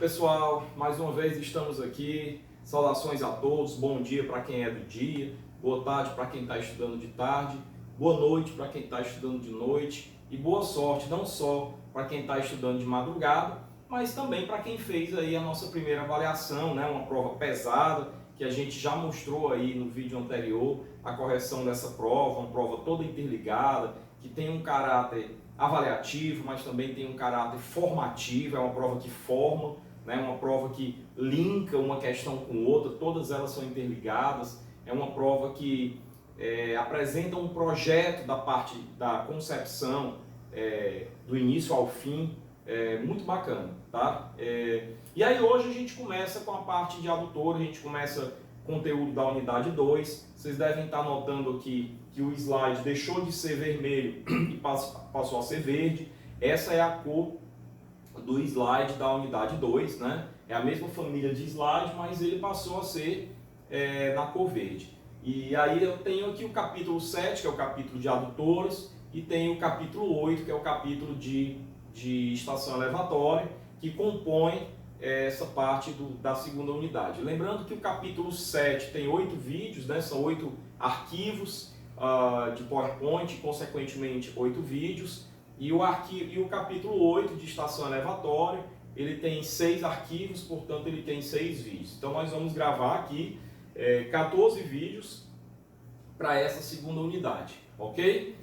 pessoal, mais uma vez estamos aqui. Saudações a todos, bom dia para quem é do dia, boa tarde para quem está estudando de tarde, boa noite para quem está estudando de noite e boa sorte não só para quem está estudando de madrugada, mas também para quem fez aí a nossa primeira avaliação, né? Uma prova pesada que a gente já mostrou aí no vídeo anterior, a correção dessa prova, uma prova toda interligada, que tem um caráter avaliativo, mas também tem um caráter formativo, é uma prova que forma, né? Uma prova que linka uma questão com outra, todas elas são interligadas, é uma prova que apresenta um projeto da parte da concepção, do início ao fim, muito bacana, tá? E aí hoje a gente começa com a parte de adutor, a gente começa conteúdo da unidade 2, vocês devem estar notando aqui que o slide deixou de ser vermelho e passou a ser verde. Essa é a cor do slide da unidade 2, né? É a mesma família de slide, mas ele passou a ser na cor verde. E aí eu tenho aqui o capítulo 7, que é o capítulo de adutores, e tenho o capítulo 8, que é o capítulo de estação elevatória, que compõe essa parte da segunda unidade. Lembrando que o capítulo 7 tem 8 vídeos, né? São 8 arquivos de PowerPoint, consequentemente 8 vídeos, e o capítulo 8 de estação elevatória, ele tem 6 arquivos, portanto ele tem 6 vídeos. Então nós vamos gravar aqui 14 vídeos para essa segunda unidade, ok?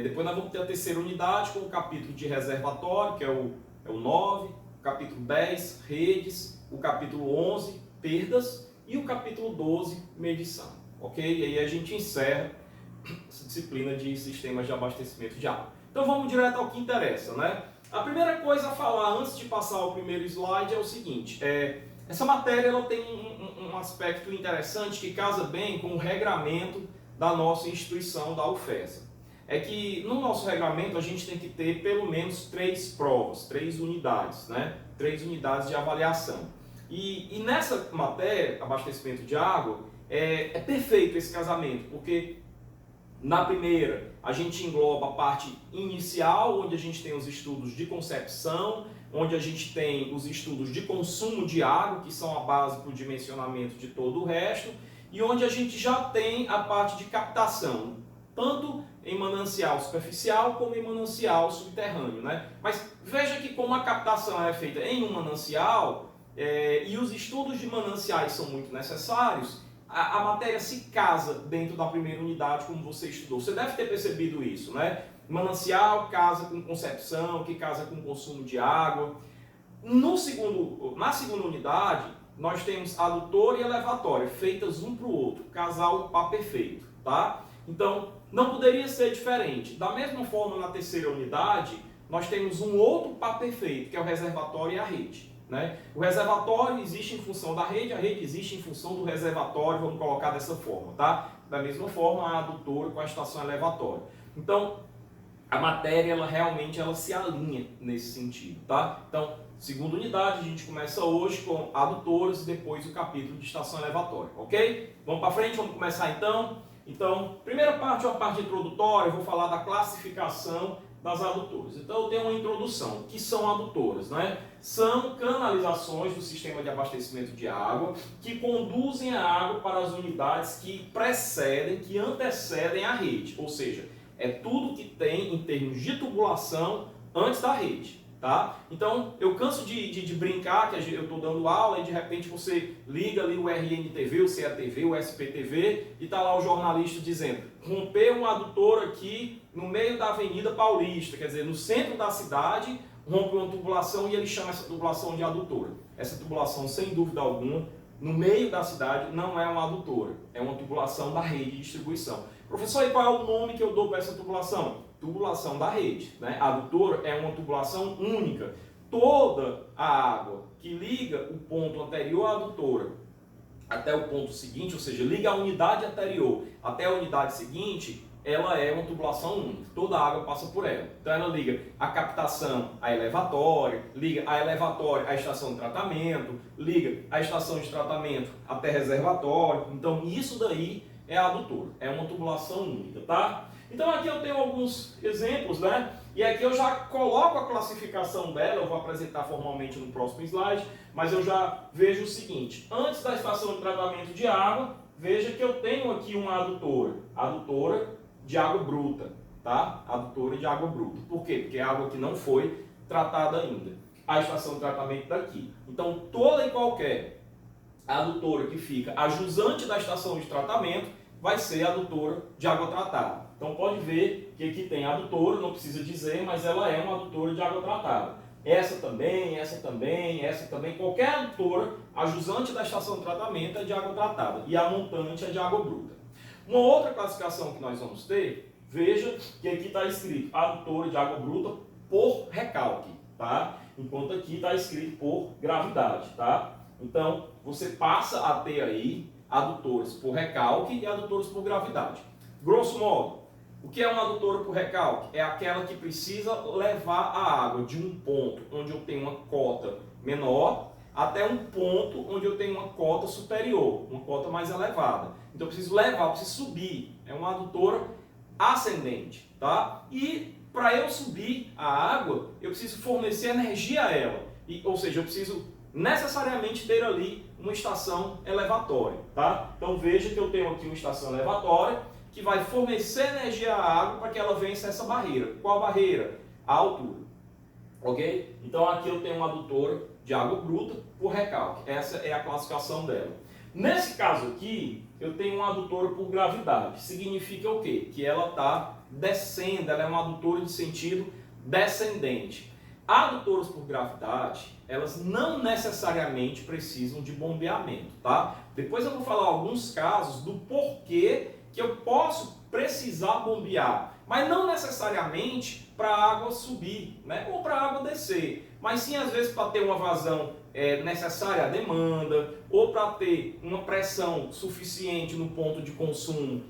Depois nós vamos ter a terceira unidade com o capítulo de reservatório, que é o 9, o capítulo 10, redes, o capítulo 11, perdas, e o capítulo 12, medição, ok? E aí a gente encerra essa disciplina de sistemas de abastecimento de água. Então vamos direto ao que interessa, né? A primeira coisa a falar antes de passar ao primeiro slide é o seguinte, essa matéria ela tem um aspecto interessante que casa bem com o regramento da nossa instituição, da UFESA. É que no nosso regramento a gente tem que ter pelo menos 3 provas, 3 unidades, né? 3 unidades de avaliação. E nessa matéria, abastecimento de água, é perfeito esse casamento, porque na primeira a gente engloba a parte inicial, onde a gente tem os estudos de concepção, onde a gente tem os estudos de consumo de água, que são a base para o dimensionamento de todo o resto, e onde a gente já tem a parte de captação, tanto em manancial superficial como em manancial subterrâneo, né? Mas veja que como a captação é feita em um manancial, e os estudos de mananciais são muito necessários, a matéria se casa dentro da primeira unidade como você estudou. Você deve ter percebido isso, né? Manancial casa com concepção, que casa com consumo de água. Na segunda unidade, nós temos adutor e elevatório, feitas um para o outro, casal par perfeito, tá? Então, não poderia ser diferente. Da mesma forma, na terceira unidade, nós temos um outro par perfeito, que é o reservatório e a rede, né? O reservatório existe em função da rede, a rede existe em função do reservatório, vamos colocar dessa forma, tá? Da mesma forma, a adutora com a estação elevatória. Então, a matéria, ela realmente se alinha nesse sentido, tá? Então, segunda unidade, a gente começa hoje com adutores e depois o capítulo de estação elevatória, ok? Vamos para frente, vamos começar então. Então, primeira parte é uma parte introdutória, eu vou falar da classificação das adutoras. Então, eu tenho uma introdução. O que são adutoras, né? São canalizações do sistema de abastecimento de água que conduzem a água para as unidades que precedem, que antecedem a rede. Ou seja, é tudo que tem em termos de tubulação antes da rede, tá? Então, eu canso de brincar que eu estou dando aula e de repente você liga ali o RNTV, o CATV, o SPTV e está lá o jornalista dizendo: rompeu um adutor aqui no meio da Avenida Paulista, quer dizer, no centro da cidade, rompe uma tubulação e ele chama essa tubulação de adutora. Essa tubulação, sem dúvida alguma, no meio da cidade não é uma adutora, é uma tubulação da rede de distribuição. Professor, e qual é o nome que eu dou para essa tubulação? Tubulação da rede, né? A adutora é uma tubulação única. Toda a água que liga o ponto anterior à adutora até o ponto seguinte, ou seja, liga a unidade anterior até a unidade seguinte, ela é uma tubulação única. Toda a água passa por ela. Então ela liga a captação à elevatória, liga a elevatória à estação de tratamento, liga a estação de tratamento até reservatório. Então isso daí é adutora, é uma tubulação única, tá? Então aqui eu tenho alguns exemplos, né? E aqui eu já coloco a classificação dela, eu vou apresentar formalmente no próximo slide, mas eu já vejo o seguinte: antes da estação de tratamento de água, veja que eu tenho aqui uma adutora de água bruta, tá? Adutora de água bruta. Por quê? Porque é água que não foi tratada ainda. A estação de tratamento daqui. Então toda e qualquer adutora que fica ajusante da estação de tratamento vai ser adutora de água tratada. Então pode ver que aqui tem adutora, não precisa dizer, mas ela é uma adutora de água tratada. Essa também, essa também, essa também, qualquer adutora ajusante da estação de tratamento é de água tratada e a montante é de água bruta. Uma outra classificação que nós vamos ter, veja que aqui está escrito adutora de água bruta por recalque, tá? Enquanto aqui está escrito por gravidade, tá? Então você passa a ter aí adutores por recalque e adutores por gravidade. Grosso modo, o que é uma adutora por recalque? É aquela que precisa levar a água de um ponto onde eu tenho uma cota menor até um ponto onde eu tenho uma cota superior, uma cota mais elevada. Então eu preciso levar, eu preciso subir. É uma adutora ascendente, tá? E para eu subir a água, eu preciso fornecer energia a ela. Ou seja, eu preciso necessariamente ter ali uma estação elevatória, tá? Então veja que eu tenho aqui uma estação elevatória que vai fornecer energia à água para que ela vença essa barreira. Qual barreira? A altura. Ok? Então aqui eu tenho uma adutora de água bruta por recalque. Essa é a classificação dela. Nesse caso aqui, eu tenho uma adutora por gravidade. Significa o quê? Que ela está descendo, ela é uma adutora de sentido descendente. Adutoras por gravidade, elas não necessariamente precisam de bombeamento, tá? Depois eu vou falar alguns casos do porquê que eu posso precisar bombear, mas não necessariamente para a água subir, né? Ou para a água descer, mas sim às vezes para ter uma vazão necessária à demanda, ou para ter uma pressão suficiente no ponto de consumo,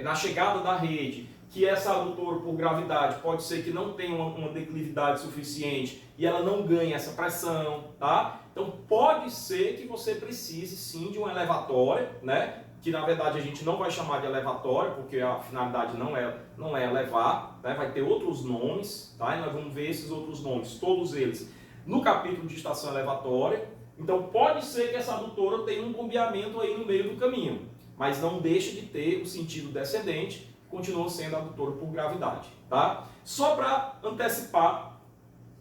na chegada da rede, que essa adutora por gravidade pode ser que não tenha uma declividade suficiente e ela não ganhe essa pressão, tá? Então pode ser que você precise sim de uma elevatória, né? Que na verdade a gente não vai chamar de elevatória, porque a finalidade não é elevar, né? Vai ter outros nomes, tá? E nós vamos ver esses outros nomes, todos eles, no capítulo de estação elevatória. Então pode ser que essa adutora tenha um bombeamento aí no meio do caminho, mas não deixa de ter o sentido descendente, continua sendo adutora por gravidade, tá? Só para antecipar,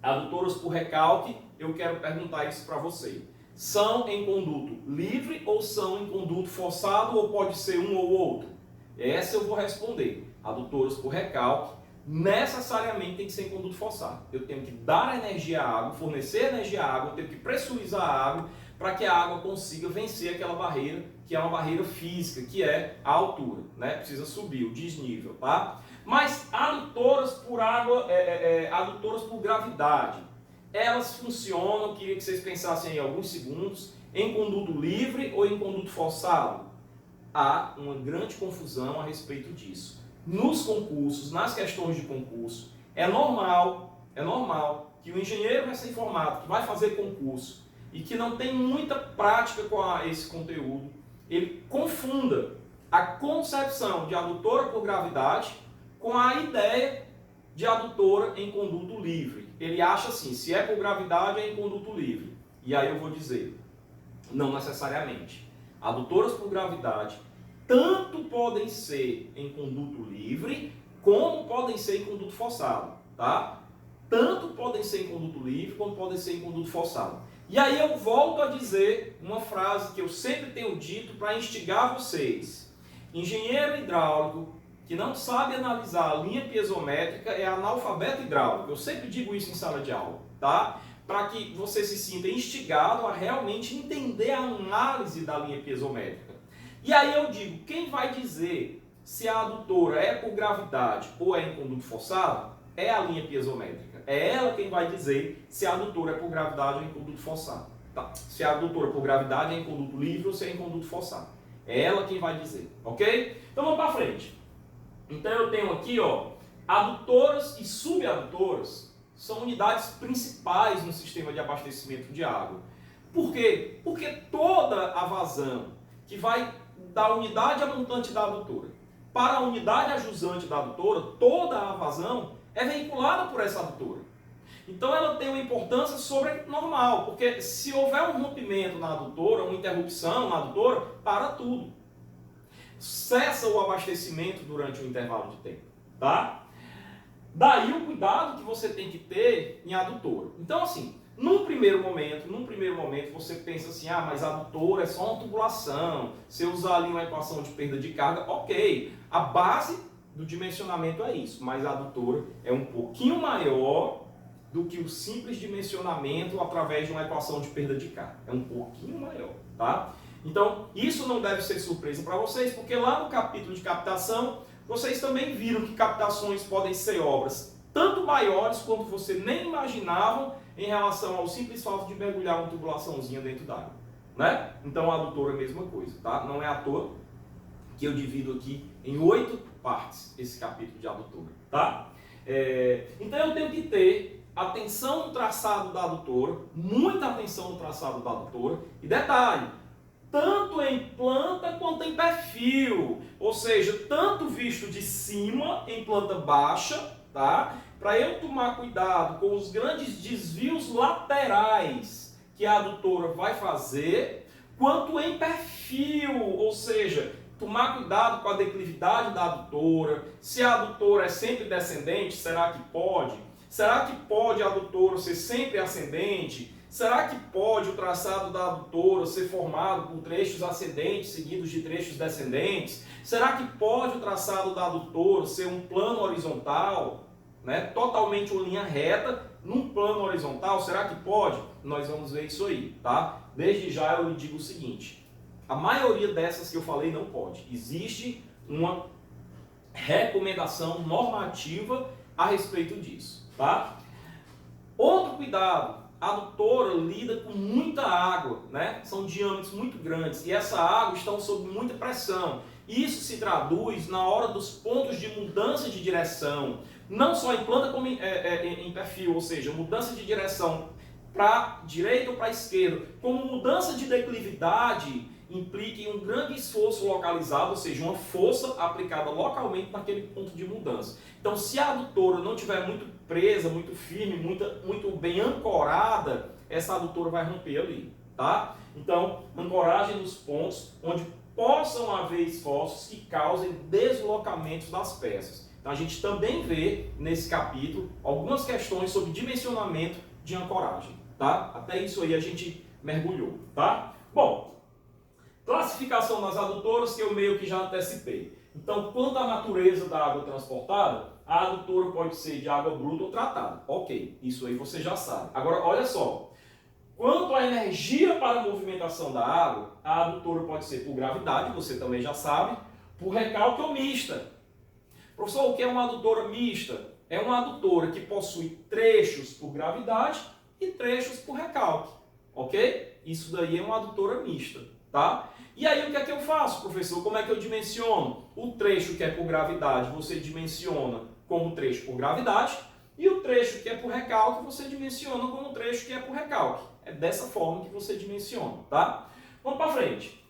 adutoras por recalque, eu quero perguntar isso para você. São em conduto livre ou são em conduto forçado, ou pode ser um ou outro? Essa eu vou responder. Adutoras por recalque necessariamente tem que ser em conduto forçado. Eu tenho que dar energia à água, fornecer energia à água, eu tenho que pressurizar a água para que a água consiga vencer aquela barreira, que é uma barreira física, que é a altura, né? Precisa subir o desnível, tá? Mas adutoras por água, adutoras por gravidade, elas funcionam, queria que vocês pensassem em alguns segundos, em conduto livre ou em conduto forçado? Há uma grande confusão a respeito disso. Nos concursos, nas questões de concurso, é normal que o engenheiro recém-formado que vai fazer concurso e que não tem muita prática com esse conteúdo, ele confunda a concepção de adutora por gravidade com a ideia de adutora em conduto livre. Ele acha assim, se é por gravidade é em conduto livre. E aí eu vou dizer, não necessariamente. Adutoras por gravidade tanto podem ser em conduto livre, como podem ser em conduto forçado, tá? Tanto podem ser em conduto livre, como podem ser em conduto forçado. E aí eu volto a dizer uma frase que eu sempre tenho dito para instigar vocês. Engenheiro hidráulico que não sabe analisar a linha piezométrica é analfabeto hidráulico. Eu sempre digo isso em sala de aula, tá? Para que você se sinta instigado a realmente entender a análise da linha piezométrica. E aí eu digo, quem vai dizer se a adutora é por gravidade ou é em conduto forçado? É a linha piezométrica. É ela quem vai dizer se a adutora é por gravidade ou em conduto forçado. Tá? Se a adutora é por gravidade é em conduto livre ou se é em conduto forçado. É ela quem vai dizer, ok? Então vamos para frente. Então eu tenho aqui, ó, adutoras e subadutoras são unidades principais no sistema de abastecimento de água. Por quê? Porque toda a vazão que vai da unidade amontante da adutora para a unidade ajusante da adutora, toda a vazão é veiculada por essa adutora. Então ela tem uma importância sobrenormal, porque se houver um rompimento na adutora, uma interrupção na adutora, para tudo. Cessa o abastecimento durante um intervalo de tempo, tá? Daí o cuidado que você tem que ter em adutora. Então assim, num primeiro momento você pensa assim, ah, mas a adutora é só uma tubulação, se eu usar ali uma equação de perda de carga, ok. A base do dimensionamento é isso, mas a adutora é um pouquinho maior do que o simples dimensionamento através de uma equação de perda de carga. É um pouquinho maior, tá? Então, isso não deve ser surpresa para vocês, porque lá no capítulo de captação, vocês também viram que captações podem ser obras tanto maiores quanto você nem imaginavam em relação ao simples fato de mergulhar uma tubulaçãozinha dentro d'água, né? Então, a adutora é a mesma coisa, tá? Não é à toa que eu divido aqui em 8 partes esse capítulo de adutora, tá? Então, eu tenho que ter atenção no traçado da adutora, muita atenção no traçado da adutora, e detalhe, tanto em planta quanto em perfil, ou seja, tanto visto de cima em planta baixa, tá? Para eu tomar cuidado com os grandes desvios laterais que a adutora vai fazer, quanto em perfil, ou seja, tomar cuidado com a declividade da adutora, se a adutora é sempre descendente, será que pode? Será que pode a adutora ser sempre ascendente? Será que pode o traçado da adutora ser formado por trechos ascendentes seguidos de trechos descendentes? Será que pode o traçado da adutora ser um plano horizontal, né? Totalmente uma linha reta num plano horizontal? Será que pode? Nós vamos ver isso aí, tá? Desde já eu lhe digo o seguinte, a maioria dessas que eu falei não pode. Existe uma recomendação normativa a respeito disso, tá? Outro cuidado, a adutora lida com muita água, né? São diâmetros muito grandes e essa água está sob muita pressão. Isso se traduz na hora dos pontos de mudança de direção, não só em planta como em perfil, ou seja, mudança de direção para direita ou para esquerda, como mudança de declividade implica em um grande esforço localizado, ou seja, uma força aplicada localmente naquele ponto de mudança. Então, se a adutora não estiver muito presa, muito firme, muito bem ancorada, essa adutora vai romper ali, tá? Então, ancoragem nos pontos onde possam haver esforços que causem deslocamentos das peças. Então, a gente também vê nesse capítulo algumas questões sobre dimensionamento de ancoragem, tá? Até isso aí a gente mergulhou, tá? Bom, classificação das adutoras que eu meio que já antecipei. Então, quanto à natureza da água transportada, a adutora pode ser de água bruta ou tratada. Ok, isso aí você já sabe. Agora, olha só. Quanto à energia para a movimentação da água, a adutora pode ser por gravidade, você também já sabe, por recalque ou mista. Professor, o que é uma adutora mista? É uma adutora que possui trechos por gravidade e trechos por recalque. Ok? Isso daí é uma adutora mista. Tá? E aí o que é que eu faço, professor? Como é que eu dimensiono? O trecho que é por gravidade você dimensiona como trecho por gravidade e o trecho que é por recalque você dimensiona como trecho que é por recalque. É dessa forma que você dimensiona, tá? Vamos para frente.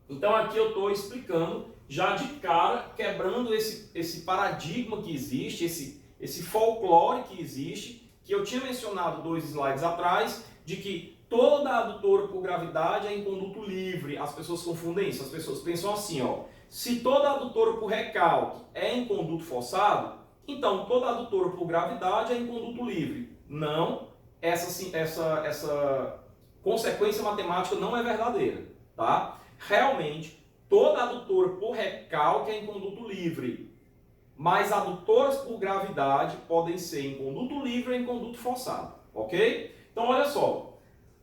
Então aqui eu estou explicando já de cara, quebrando esse paradigma que existe, esse folclore que existe, que eu tinha mencionado 2 slides atrás, de que toda adutora por gravidade é em conduto livre. As pessoas confundem isso. As pessoas pensam assim, ó. Se toda adutora por recalque é em conduto forçado, então toda adutora por gravidade é em conduto livre. Não, essa consequência matemática não é verdadeira, tá? Realmente, toda adutora por recalque é em conduto livre. Mas adutoras por gravidade podem ser em conduto livre ou em conduto forçado, ok? Então, olha só.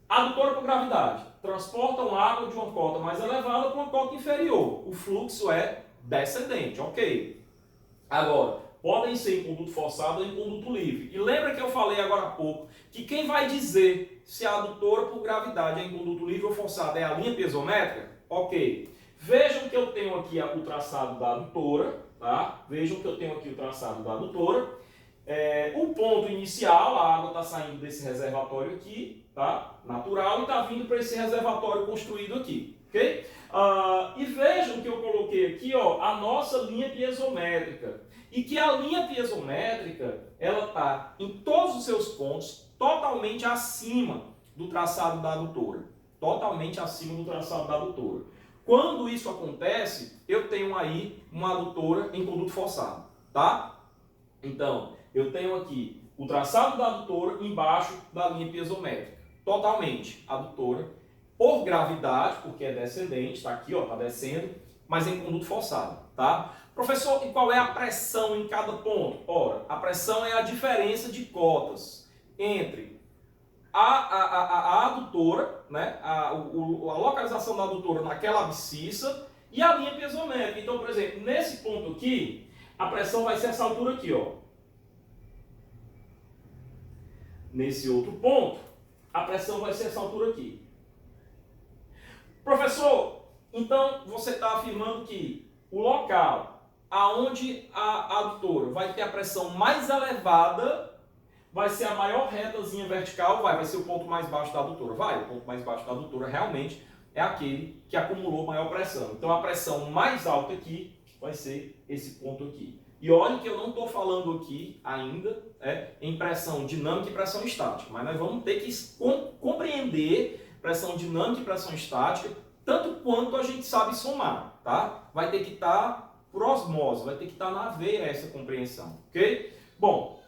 Adutora por gravidade, transportam água de uma cota mais elevada para uma cota inferior. O fluxo é descendente, ok. Agora, podem ser em conduto forçado ou em conduto livre. E lembra que eu falei agora há pouco que quem vai dizer se a adutora por gravidade é em conduto livre ou forçado é a linha piezométrica? Ok. Vejam que eu tenho aqui o traçado da adutora, tá? Vejam que eu tenho aqui o traçado da adutora. O ponto inicial, a água está saindo desse reservatório aqui, tá? Natural, e está vindo para esse reservatório construído aqui, ok? E vejam que eu coloquei aqui, ó, a nossa linha piezométrica. E que a linha piezométrica, ela está em todos os seus pontos totalmente acima do traçado da adutora. Totalmente acima do traçado da adutora. Quando isso acontece, eu tenho aí uma adutora em conduto forçado, tá? Então, eu tenho aqui o traçado da adutora embaixo da linha piezométrica. Totalmente adutora, por gravidade, porque é descendente, está aqui, ó, está descendo, mas em conduto forçado, tá? Professor, e qual é a pressão em cada ponto? Ora, a pressão é a diferença de cotas entre a adutora, né, a localização da adutora naquela abscissa e a linha piezométrica. Então, por exemplo, nesse ponto aqui, a pressão vai ser essa altura aqui, ó. Nesse outro ponto, a pressão vai ser essa altura aqui. Professor, então você está afirmando que o local aonde a adutora vai ter a pressão mais elevada vai ser a maior retazinha vertical, vai ser o ponto mais baixo da adutora. O ponto mais baixo da adutora realmente é aquele que acumulou maior pressão. Então a pressão mais alta aqui vai ser esse ponto aqui. E olhem que eu não estou falando aqui ainda em pressão dinâmica e pressão estática, mas nós vamos ter que compreender pressão dinâmica e pressão estática tanto quanto a gente sabe somar, tá? Vai ter que estar por osmose, vai ter que estar na veia essa compreensão, ok? Bom,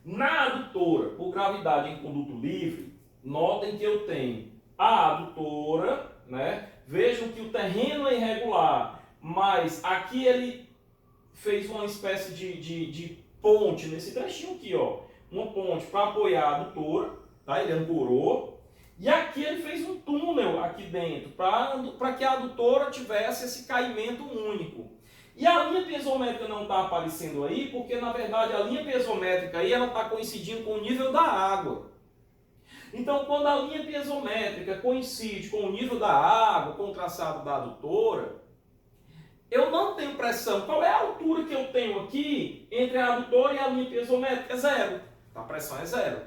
na adutora por gravidade em conduto livre, notem que eu tenho a adutora, né? Vejam que o terreno é irregular, mas aqui ele fez uma espécie de ponte nesse trechinho aqui, ó. Uma ponte para apoiar a adutora, tá? Ele ancorou. E aqui ele fez um túnel aqui dentro, para que a adutora tivesse esse caimento único. E a linha piezométrica não está aparecendo aí, porque na verdade a linha piezométrica aí ela está coincidindo com o nível da água. Então quando a linha piezométrica coincide com o nível da água, com o traçado da adutora, eu não tenho pressão. Qual é a altura que eu tenho aqui entre a adutora e a linha piezométrica? É zero. A pressão é zero,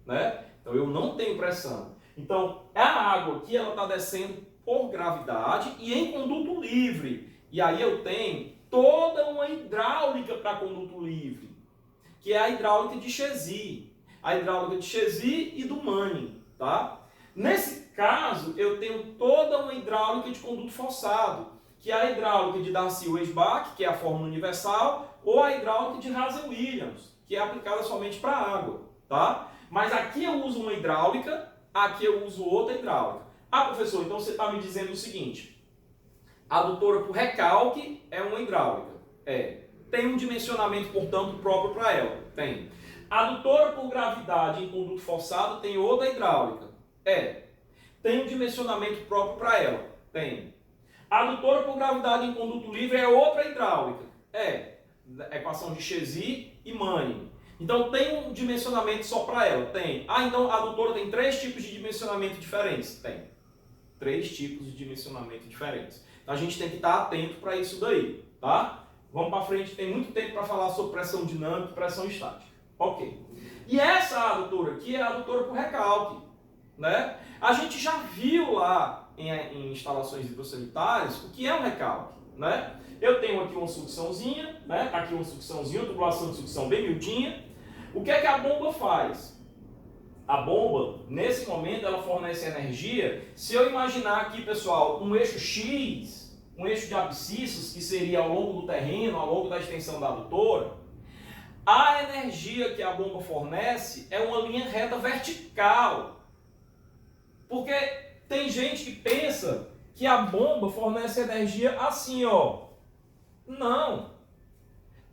né? Então eu não tenho pressão. Então a água aqui ela está descendo por gravidade e em conduto livre. E aí eu tenho toda uma hidráulica para conduto livre, que é a hidráulica de Chezy. A hidráulica de Chezy e do Manning, tá? Nesse caso, eu tenho toda uma hidráulica de conduto forçado, que é a hidráulica de Darcy-Weisbach, que é a fórmula universal, ou a hidráulica de Hazel-Williams, que é aplicada somente para água, tá? Mas aqui eu uso uma hidráulica, aqui eu uso outra hidráulica. Ah, professor, então você está me dizendo o seguinte: a adutora por recalque é uma hidráulica. Tem um dimensionamento, portanto, próprio para ela. Tem. A adutora por gravidade em conduto forçado tem outra hidráulica. Tem um dimensionamento próprio para ela. Tem. A adutora por gravidade em conduto livre é outra hidráulica. Equação de Chezy e Manning. Então tem um dimensionamento só para ela? Tem. Então a adutora tem 3 tipos de dimensionamento diferentes? Tem. 3 tipos de dimensionamento diferentes. Então a gente tem que estar atento para isso daí, tá? Vamos para frente, tem muito tempo para falar sobre pressão dinâmica e pressão estática. Ok. E essa adutora aqui é a adutora por recalque, né? A gente já viu lá em instalações hidrossanitárias o que é um recalque, né? Eu tenho aqui uma sucçãozinha, né? Aqui uma sucçãozinha, uma tubulação de sucção bem miudinha. O que é que a bomba faz? A bomba, nesse momento, ela fornece energia. Se eu imaginar aqui, pessoal, um eixo X, um eixo de abscissas, que seria ao longo do terreno, ao longo da extensão da adutora, a energia que a bomba fornece é uma linha reta vertical. Porque tem gente que pensa que a bomba fornece energia assim, ó. Não.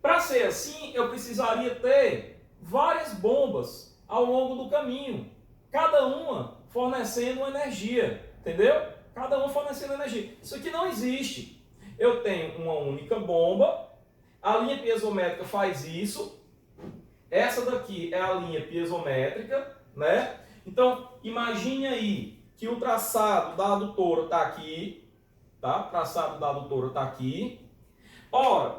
Para ser assim, eu precisaria ter várias bombas ao longo do caminho, cada uma fornecendo energia, entendeu? Cada uma fornecendo energia. Isso aqui não existe. Eu tenho uma única bomba, a linha piezométrica faz isso, essa daqui é a linha piezométrica, né? Então, imagine aí que o traçado da adutora está aqui, tá? O traçado da adutora está aqui. Ora,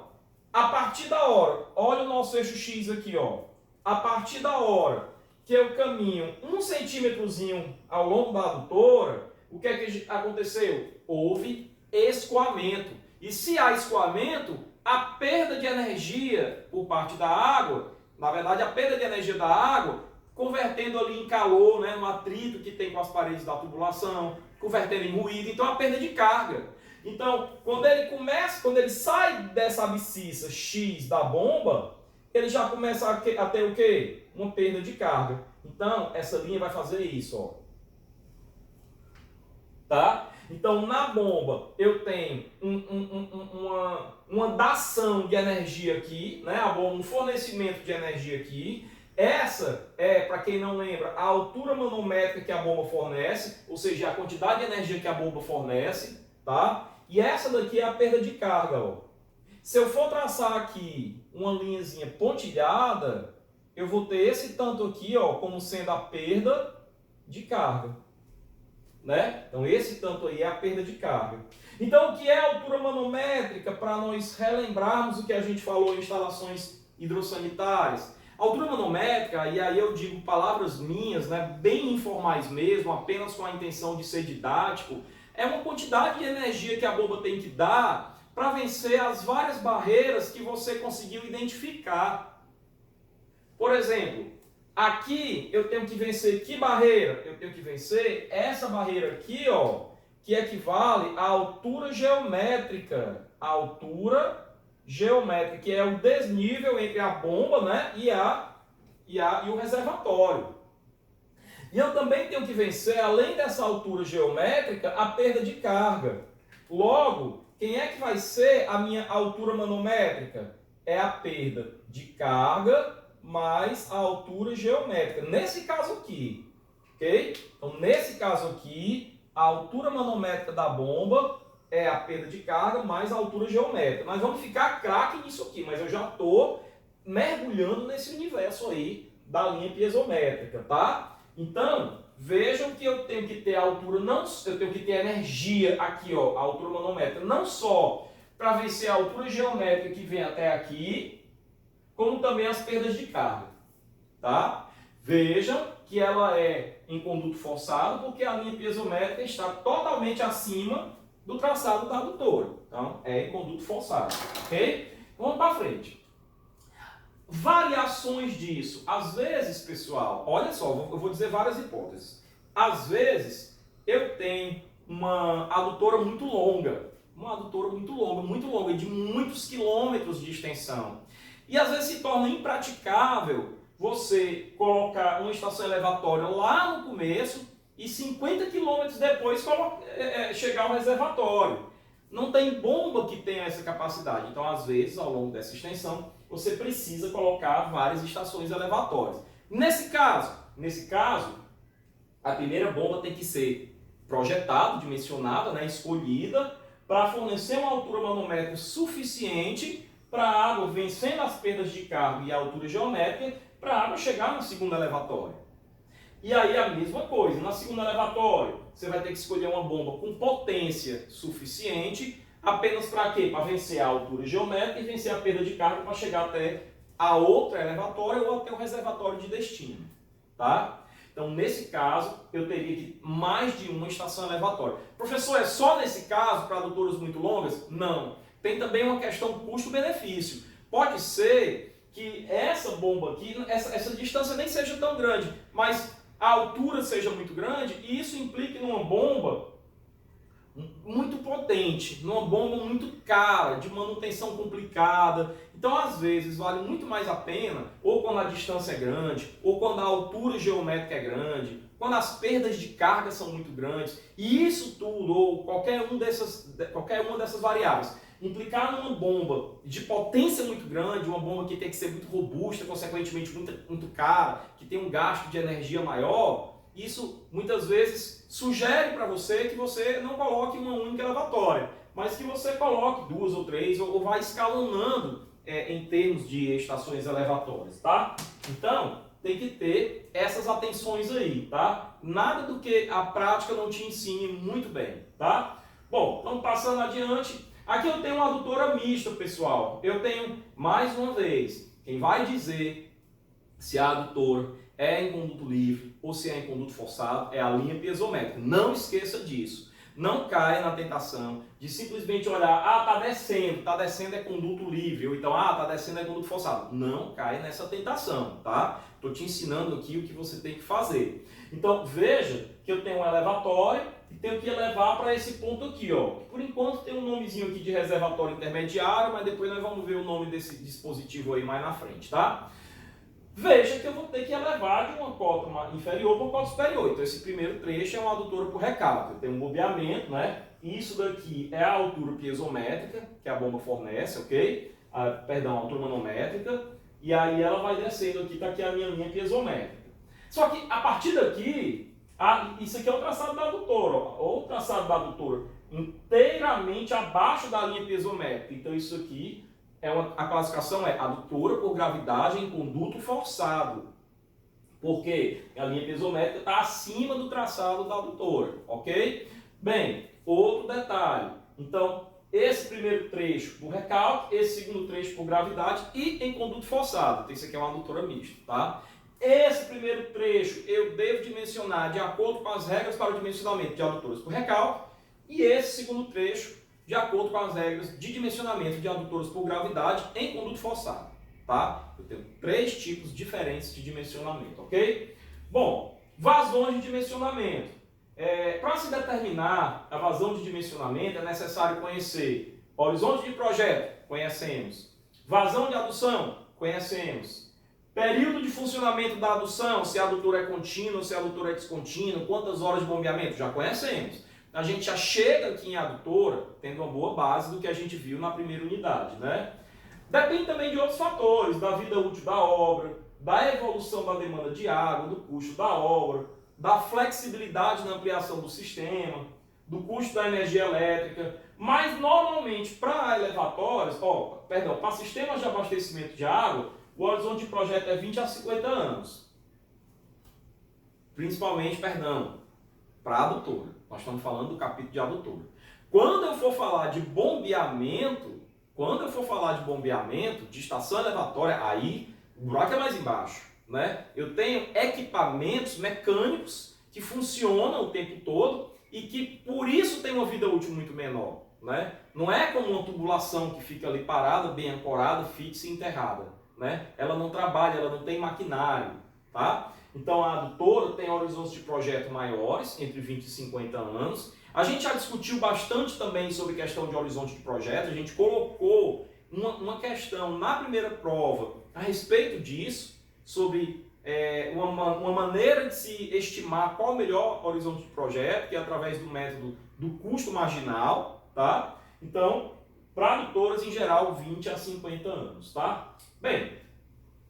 a partir da hora, olha o nosso eixo X aqui, ó. A partir da hora que eu caminho 1 centímetrozinho ao longo da adutora, o que é que aconteceu? Houve escoamento. E se há escoamento, a perda de energia por parte da água, na verdade a perda de energia da água, convertendo ali em calor, né, no atrito que tem com as paredes da tubulação, convertendo em ruído, então a perda de carga. Então, quando ele sai dessa abscissa X da bomba, ele já começa a ter o quê? Uma perda de carga. Então, essa linha vai fazer isso, ó. Tá? Então, na bomba, eu tenho uma dação de energia aqui, né? A bomba, um fornecimento de energia aqui. Essa é, para quem não lembra, a altura manométrica que a bomba fornece, ou seja, a quantidade de energia que a bomba fornece, tá? E essa daqui é a perda de carga, ó. Se eu for traçar aqui uma linhazinha pontilhada, eu vou ter esse tanto aqui, ó, como sendo a perda de carga, né? Então esse tanto aí é a perda de carga. Então o que é a altura manométrica, para nós relembrarmos o que a gente falou em instalações hidrossanitárias? A altura manométrica, e aí eu digo palavras minhas, né, bem informais mesmo, apenas com a intenção de ser didático, é uma quantidade de energia que a bomba tem que dar para vencer as várias barreiras que você conseguiu identificar. Por exemplo, aqui eu tenho que vencer que barreira? Eu tenho que vencer essa barreira aqui, ó, que equivale à altura geométrica. A altura geométrica, que é o desnível entre a bomba, né, e o reservatório. E eu também tenho que vencer, além dessa altura geométrica, a perda de carga. Logo, quem é que vai ser a minha altura manométrica? É a perda de carga mais a altura geométrica. Nesse caso aqui, ok? Então, nesse caso aqui, a altura manométrica da bomba é a perda de carga mais a altura geométrica. Nós vamos ficar craque nisso aqui, mas eu já estou mergulhando nesse universo aí da linha piezométrica, tá? Então, vejam que eu tenho que ter a altura, eu tenho que ter energia aqui, ó, a altura manométrica, não só para vencer a altura geométrica que vem até aqui, como também as perdas de carga, tá? Vejam que ela é em conduto forçado, porque a linha piezométrica está totalmente acima do traçado da adutora. Então, é em conduto forçado, ok? Vamos para frente. Variações disso. Às vezes, pessoal, olha só, eu vou dizer várias hipóteses. Às vezes, eu tenho uma adutora muito longa, muito longa, de muitos quilômetros de extensão. E às vezes se torna impraticável você colocar uma estação elevatória lá no começo e 50 quilômetros depois chegar ao reservatório. Não tem bomba que tenha essa capacidade. Então, às vezes, ao longo dessa extensão, você precisa colocar várias estações elevatórias. Nesse caso, a primeira bomba tem que ser projetada, dimensionada, né, escolhida, para fornecer uma altura manométrica suficiente para a água, vencendo as perdas de carga e a altura geométrica, para a água chegar no segundo elevatório. E aí a mesma coisa, na segunda elevatório, você vai ter que escolher uma bomba com potência suficiente, apenas para quê? Para vencer a altura geométrica e vencer a perda de carga para chegar até a outra elevatória ou até o reservatório de destino, tá? Então, nesse caso, eu teria que mais de uma estação elevatória. Professor, é só nesse caso para adutoras muito longas? Não. Tem também uma questão custo-benefício. Pode ser que essa bomba aqui, essa distância nem seja tão grande, mas a altura seja muito grande e isso implique numa bomba muito potente, numa bomba muito cara, de manutenção complicada. Então, às vezes, vale muito mais a pena, ou quando a distância é grande, ou quando a altura geométrica é grande, quando as perdas de carga são muito grandes, e isso tudo, ou qualquer uma dessas variáveis, implicar numa bomba de potência muito grande, uma bomba que tem que ser muito robusta, consequentemente muito cara, que tem um gasto de energia maior, isso muitas vezes sugere para você que você não coloque uma única elevatória, mas que você coloque 2 ou 3 ou vá escalonando em termos de estações elevatórias, tá? Então, tem que ter essas atenções aí, tá? Nada do que a prática não te ensine muito bem, tá? Bom, então passando adiante, aqui eu tenho uma adutora mista, pessoal. Eu tenho, mais uma vez, quem vai dizer se a adutora é em conduto livre ou se é em conduto forçado, é a linha piezométrica. Não esqueça disso. Não caia na tentação de simplesmente olhar, tá descendo é conduto livre, ou então, tá descendo é conduto forçado. Não caia nessa tentação, tá? Estou te ensinando aqui o que você tem que fazer. Então, veja que eu tenho um elevatório e tenho que elevar para esse ponto aqui, ó. Por enquanto tem um nomezinho aqui de reservatório intermediário, mas depois nós vamos ver o nome desse dispositivo aí mais na frente, tá? Veja que eu vou ter que elevar de uma cota inferior para uma cota superior. Então, esse primeiro trecho é uma adutora por recalque. Eu tenho um bombeamento, né? Isso daqui é a altura piezométrica que a bomba fornece, ok? A altura manométrica. E aí ela vai descendo aqui, tá aqui a minha linha piezométrica. Só que a partir daqui, isso aqui é o traçado da adutora, ó. Ou o traçado da adutora inteiramente abaixo da linha piezométrica. Então, isso aqui a classificação é adutora por gravidade em conduto forçado. Porque a linha piezométrica está acima do traçado da adutora, ok? Bem, outro detalhe. Então, esse primeiro trecho por recalque, esse segundo trecho por gravidade e em conduto forçado. Então, isso aqui é uma adutora mista, tá? Esse primeiro trecho eu devo dimensionar de acordo com as regras para o dimensionamento de adutoras por recalque e esse segundo trecho de acordo com as regras de dimensionamento de adutoras por gravidade em conduto forçado, tá? Eu tenho 3 tipos diferentes de dimensionamento, ok? Bom, vazões de dimensionamento. Para se determinar a vazão de dimensionamento é necessário conhecer horizonte de projeto, conhecemos. Vazão de adução, conhecemos. Período de funcionamento da adução, se a adutora é contínua, se a adutora é descontínua, quantas horas de bombeamento, já conhecemos. A gente já chega aqui em adutora tendo uma boa base do que a gente viu na primeira unidade, né? Depende também de outros fatores, da vida útil da obra, da evolução da demanda de água, do custo da obra, da flexibilidade na ampliação do sistema, do custo da energia elétrica, mas normalmente para elevatórios, para sistemas de abastecimento de água, o horizonte de projeto é 20 a 50 anos. Principalmente, para a adutora. Nós estamos falando do capítulo de adutora. Quando eu for falar de bombeamento, de estação elevatória, aí o buraco é mais embaixo, né? Eu tenho equipamentos mecânicos que funcionam o tempo todo e que por isso tem uma vida útil muito menor, né? Não é como uma tubulação que fica ali parada, bem ancorada, fixa e enterrada, né? Ela não trabalha, ela não tem maquinário, tá? Então a adutora tem horizontes de projeto maiores, entre 20 e 50 anos. A gente já discutiu bastante também sobre questão de horizonte de projeto, a gente colocou uma questão na primeira prova a respeito disso, sobre uma maneira de se estimar qual o melhor horizonte de projeto, que é através do método do custo marginal, tá? Então, para adutoras em geral, 20 a 50 anos, tá? Bem,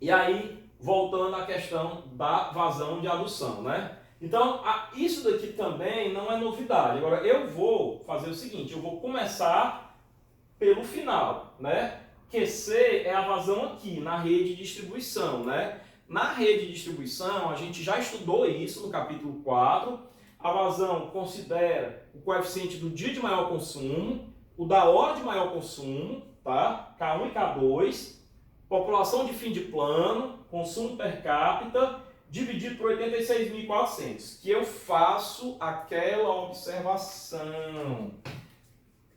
e aí, voltando à questão da vazão de adução, né? Então, isso daqui também não é novidade. Agora, eu vou fazer o seguinte, eu vou começar pelo final, né? QC é a vazão aqui, na rede de distribuição, né? Na rede de distribuição, a gente já estudou isso no capítulo 4. A vazão considera o coeficiente do dia de maior consumo, o da hora de maior consumo, tá? K1 e K2, população de fim de plano, consumo per capita, dividido por 86.400, que eu faço aquela observação.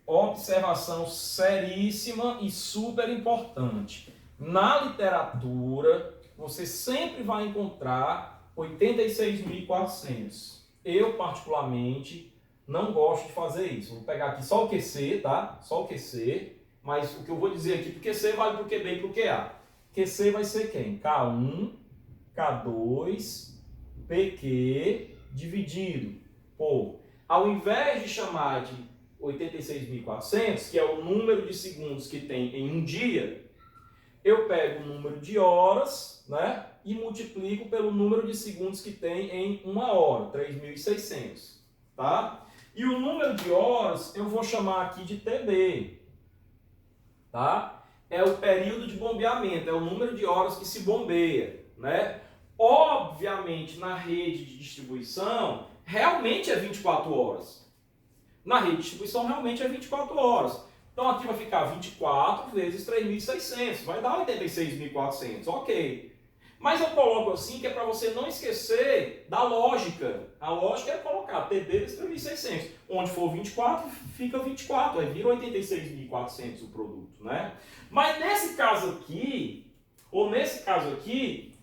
Observação seríssima e super importante. Na literatura, você sempre vai encontrar 86.400. Eu, particularmente, não gosto de fazer isso. Vou pegar aqui só o QC, tá? Só o QC. Mas o que eu vou dizer aqui, porque QC vale para o QB e para o QA. QC vai ser quem? K1, K2, PQ, dividido por... Ao invés de chamar de 86.400, que é o número de segundos que tem em um dia, eu pego o número de horas, né, e multiplico pelo número de segundos que tem em uma hora, 3.600, tá? E o número de horas eu vou chamar aqui de TB, tá? É o período de bombeamento, é o número de horas que se bombeia, né? Obviamente, na rede de distribuição, realmente é 24 horas. Na rede de distribuição, realmente é 24 horas. Então, aqui vai ficar 24 vezes 3.600, vai dar 86.400, ok. Mas eu coloco assim que é para você não esquecer da lógica. A lógica é colocar TB vezes 3.600. Onde for 24, fica 24. Aí vira 86.400 o produto, né? Mas nesse caso aqui,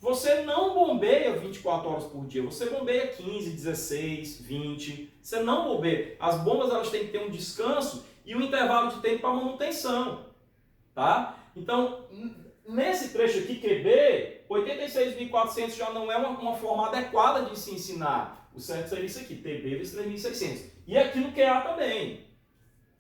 você não bombeia 24 horas por dia. Você bombeia 15, 16, 20. Você não bombeia. As bombas elas têm que ter um descanso e um intervalo de tempo para manutenção. Tá? Então, nesse trecho aqui, QB, 86.400 já não é uma forma adequada de se ensinar. O certo seria isso aqui, TB vezes 3.600. E aqui no QA também.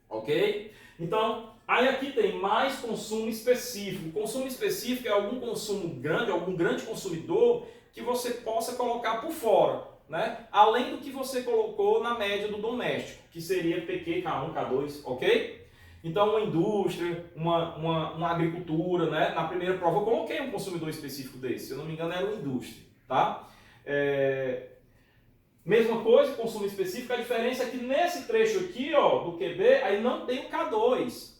Ok? Então, aí aqui tem mais consumo específico. Consumo específico é algum consumo grande, algum grande consumidor que você possa colocar por fora, né? Além do que você colocou na média do doméstico, que seria PQ, K1, K2, ok? Então, uma indústria, uma agricultura, né? Na primeira prova eu coloquei um consumidor específico desse, se eu não me engano era uma indústria, tá? Mesma coisa, consumo específico, a diferença é que nesse trecho aqui, ó, do QB, aí não tem o K2.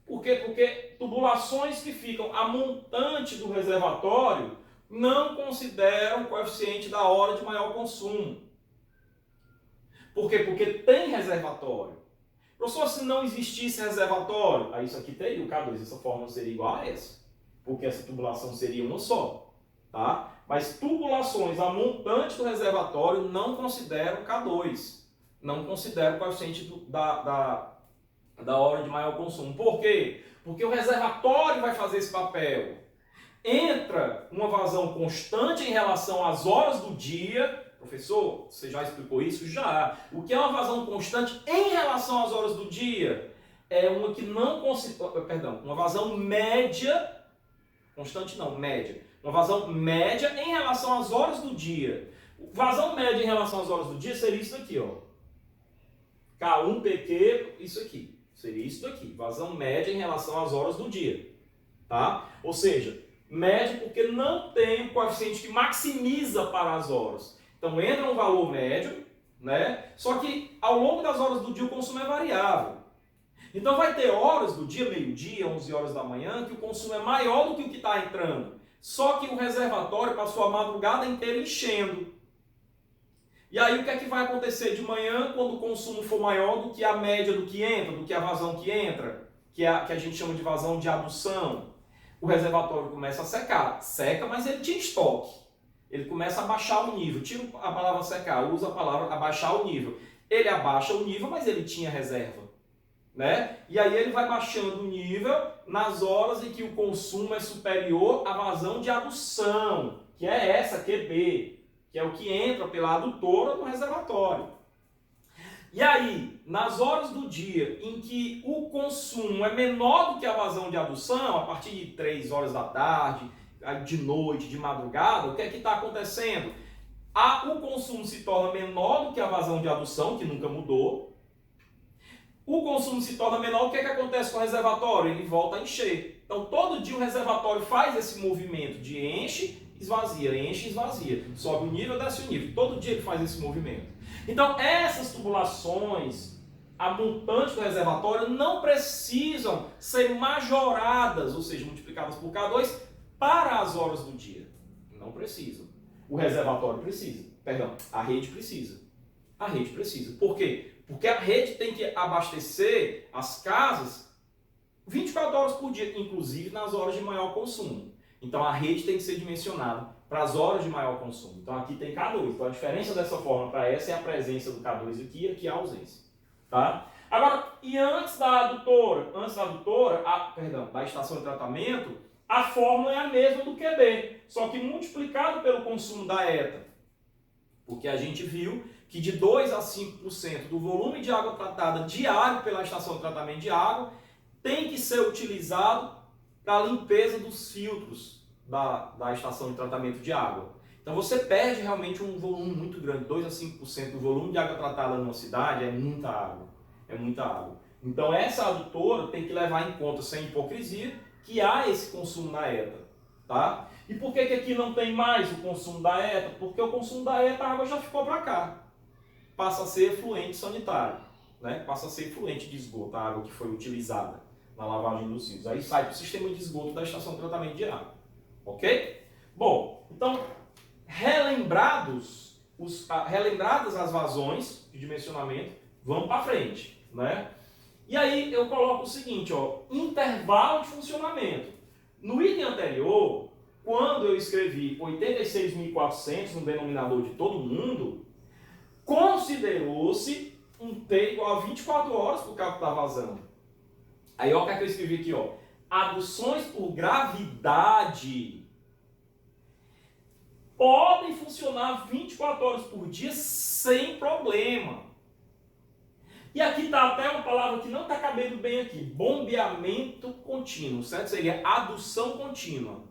Por quê? Porque tubulações que ficam a montante do reservatório não consideram o coeficiente da hora de maior consumo. Por quê? Porque tem reservatório. Professor, se não existisse reservatório, aí isso aqui teria o K2, essa fórmula seria igual a essa, porque essa tubulação seria uma só, tá? Mas tubulações a montante do reservatório não consideram K2, não consideram o coeficiente da hora de maior consumo. Por quê? Porque o reservatório vai fazer esse papel. Entra uma vazão constante em relação às horas do dia. Professor, você já explicou isso? Já. O que é uma vazão constante em relação às horas do dia? É uma que não considera, perdão, uma vazão média, constante não, média. Uma vazão média em relação às horas do dia. Vazão média em relação às horas do dia seria isso aqui, ó. K1, PQ, isso aqui. Seria isso daqui. Vazão média em relação às horas do dia. Tá? Ou seja, média porque não tem o coeficiente que maximiza para as horas. Então entra um valor médio, né? Só que ao longo das horas do dia o consumo é variável. Então vai ter horas do dia, meio-dia, 11 horas da manhã, que o consumo é maior do que o que está entrando. Só que o reservatório passou a madrugada inteira enchendo. E aí o que é que vai acontecer de manhã quando o consumo for maior do que a média do que entra, do que a vazão que entra, que a gente chama de vazão de adução? O reservatório começa a secar. Seca, mas ele tinha estoque. Ele começa a baixar o nível. Tira a palavra secar, usa a palavra abaixar o nível. Ele abaixa o nível, mas ele tinha reserva. Né? E aí ele vai baixando o nível nas horas em que o consumo é superior à vazão de adução, que é essa, QB, que é o que entra pela adutora no reservatório. E aí, nas horas do dia em que o consumo é menor do que a vazão de adução, a partir de 3 horas da tarde, de noite, de madrugada, o que é que está acontecendo? O consumo se torna menor do que a vazão de adução, que nunca mudou. O consumo se torna menor, o que é que acontece com o reservatório? Ele volta a encher. Então, todo dia o reservatório faz esse movimento de enche, esvazia. Sobe o nível, desce o nível. Todo dia ele faz esse movimento. Então, essas tubulações, a montante do reservatório, não precisam ser majoradas, ou seja, multiplicadas por K2, para as horas do dia. Não precisam. O reservatório precisa. Perdão, a rede precisa. A rede precisa. Por quê? Porque a rede tem que abastecer as casas 24 horas por dia, inclusive nas horas de maior consumo. Então a rede tem que ser dimensionada para as horas de maior consumo. Então aqui tem K2. Então a diferença dessa forma para essa é a presença do K2 aqui e aqui a ausência. Tá? Agora, e antes da adutora, da estação de tratamento, a fórmula é a mesma do QB, só que multiplicado pelo consumo da ETA. Porque a gente viu que de 2 a 5% do volume de água tratada diário pela estação de tratamento de água tem que ser utilizado para a limpeza dos filtros da estação de tratamento de água. Então você perde realmente um volume muito grande, 2 a 5% do volume de água tratada numa cidade é muita água. É muita água. Então essa adutora tem que levar em conta, sem hipocrisia, que há esse consumo na ETA. Tá? E por que aqui não tem mais o consumo da ETA? Porque o consumo da ETA, a água já ficou para cá. Passa a ser efluente sanitário, né? Passa a ser efluente de esgoto, a água que foi utilizada na lavagem dos rios. Aí sai para o sistema de esgoto da estação de tratamento de água. Ok? Bom, então, relembradas as vazões de dimensionamento, vamos para frente, né? E aí eu coloco o seguinte, ó, intervalo de funcionamento. No item anterior, quando eu escrevi 86.400 no denominador de todo mundo, considerou-se um T igual a 24 horas para o cabo estar vazando. Aí olha o que eu escrevi aqui, ó. Aduções por gravidade podem funcionar 24 horas por dia sem problema. E aqui está até uma palavra que não está cabendo bem aqui. Bombeamento contínuo, certo? Seria adução contínua.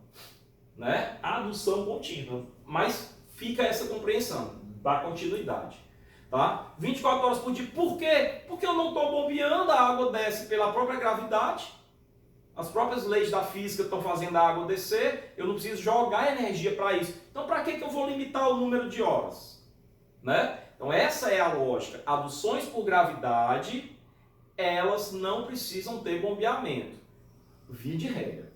Né? Adução contínua. Mas fica essa compreensão da continuidade. Tá? 24 horas por dia. Por quê? Porque eu não estou bombeando, a água desce pela própria gravidade. As próprias leis da física estão fazendo a água descer. Eu não preciso jogar energia para isso. Então, para que eu vou limitar o número de horas? Né? Então, essa é a lógica. Aduções por gravidade, elas não precisam ter bombeamento. Via de regra.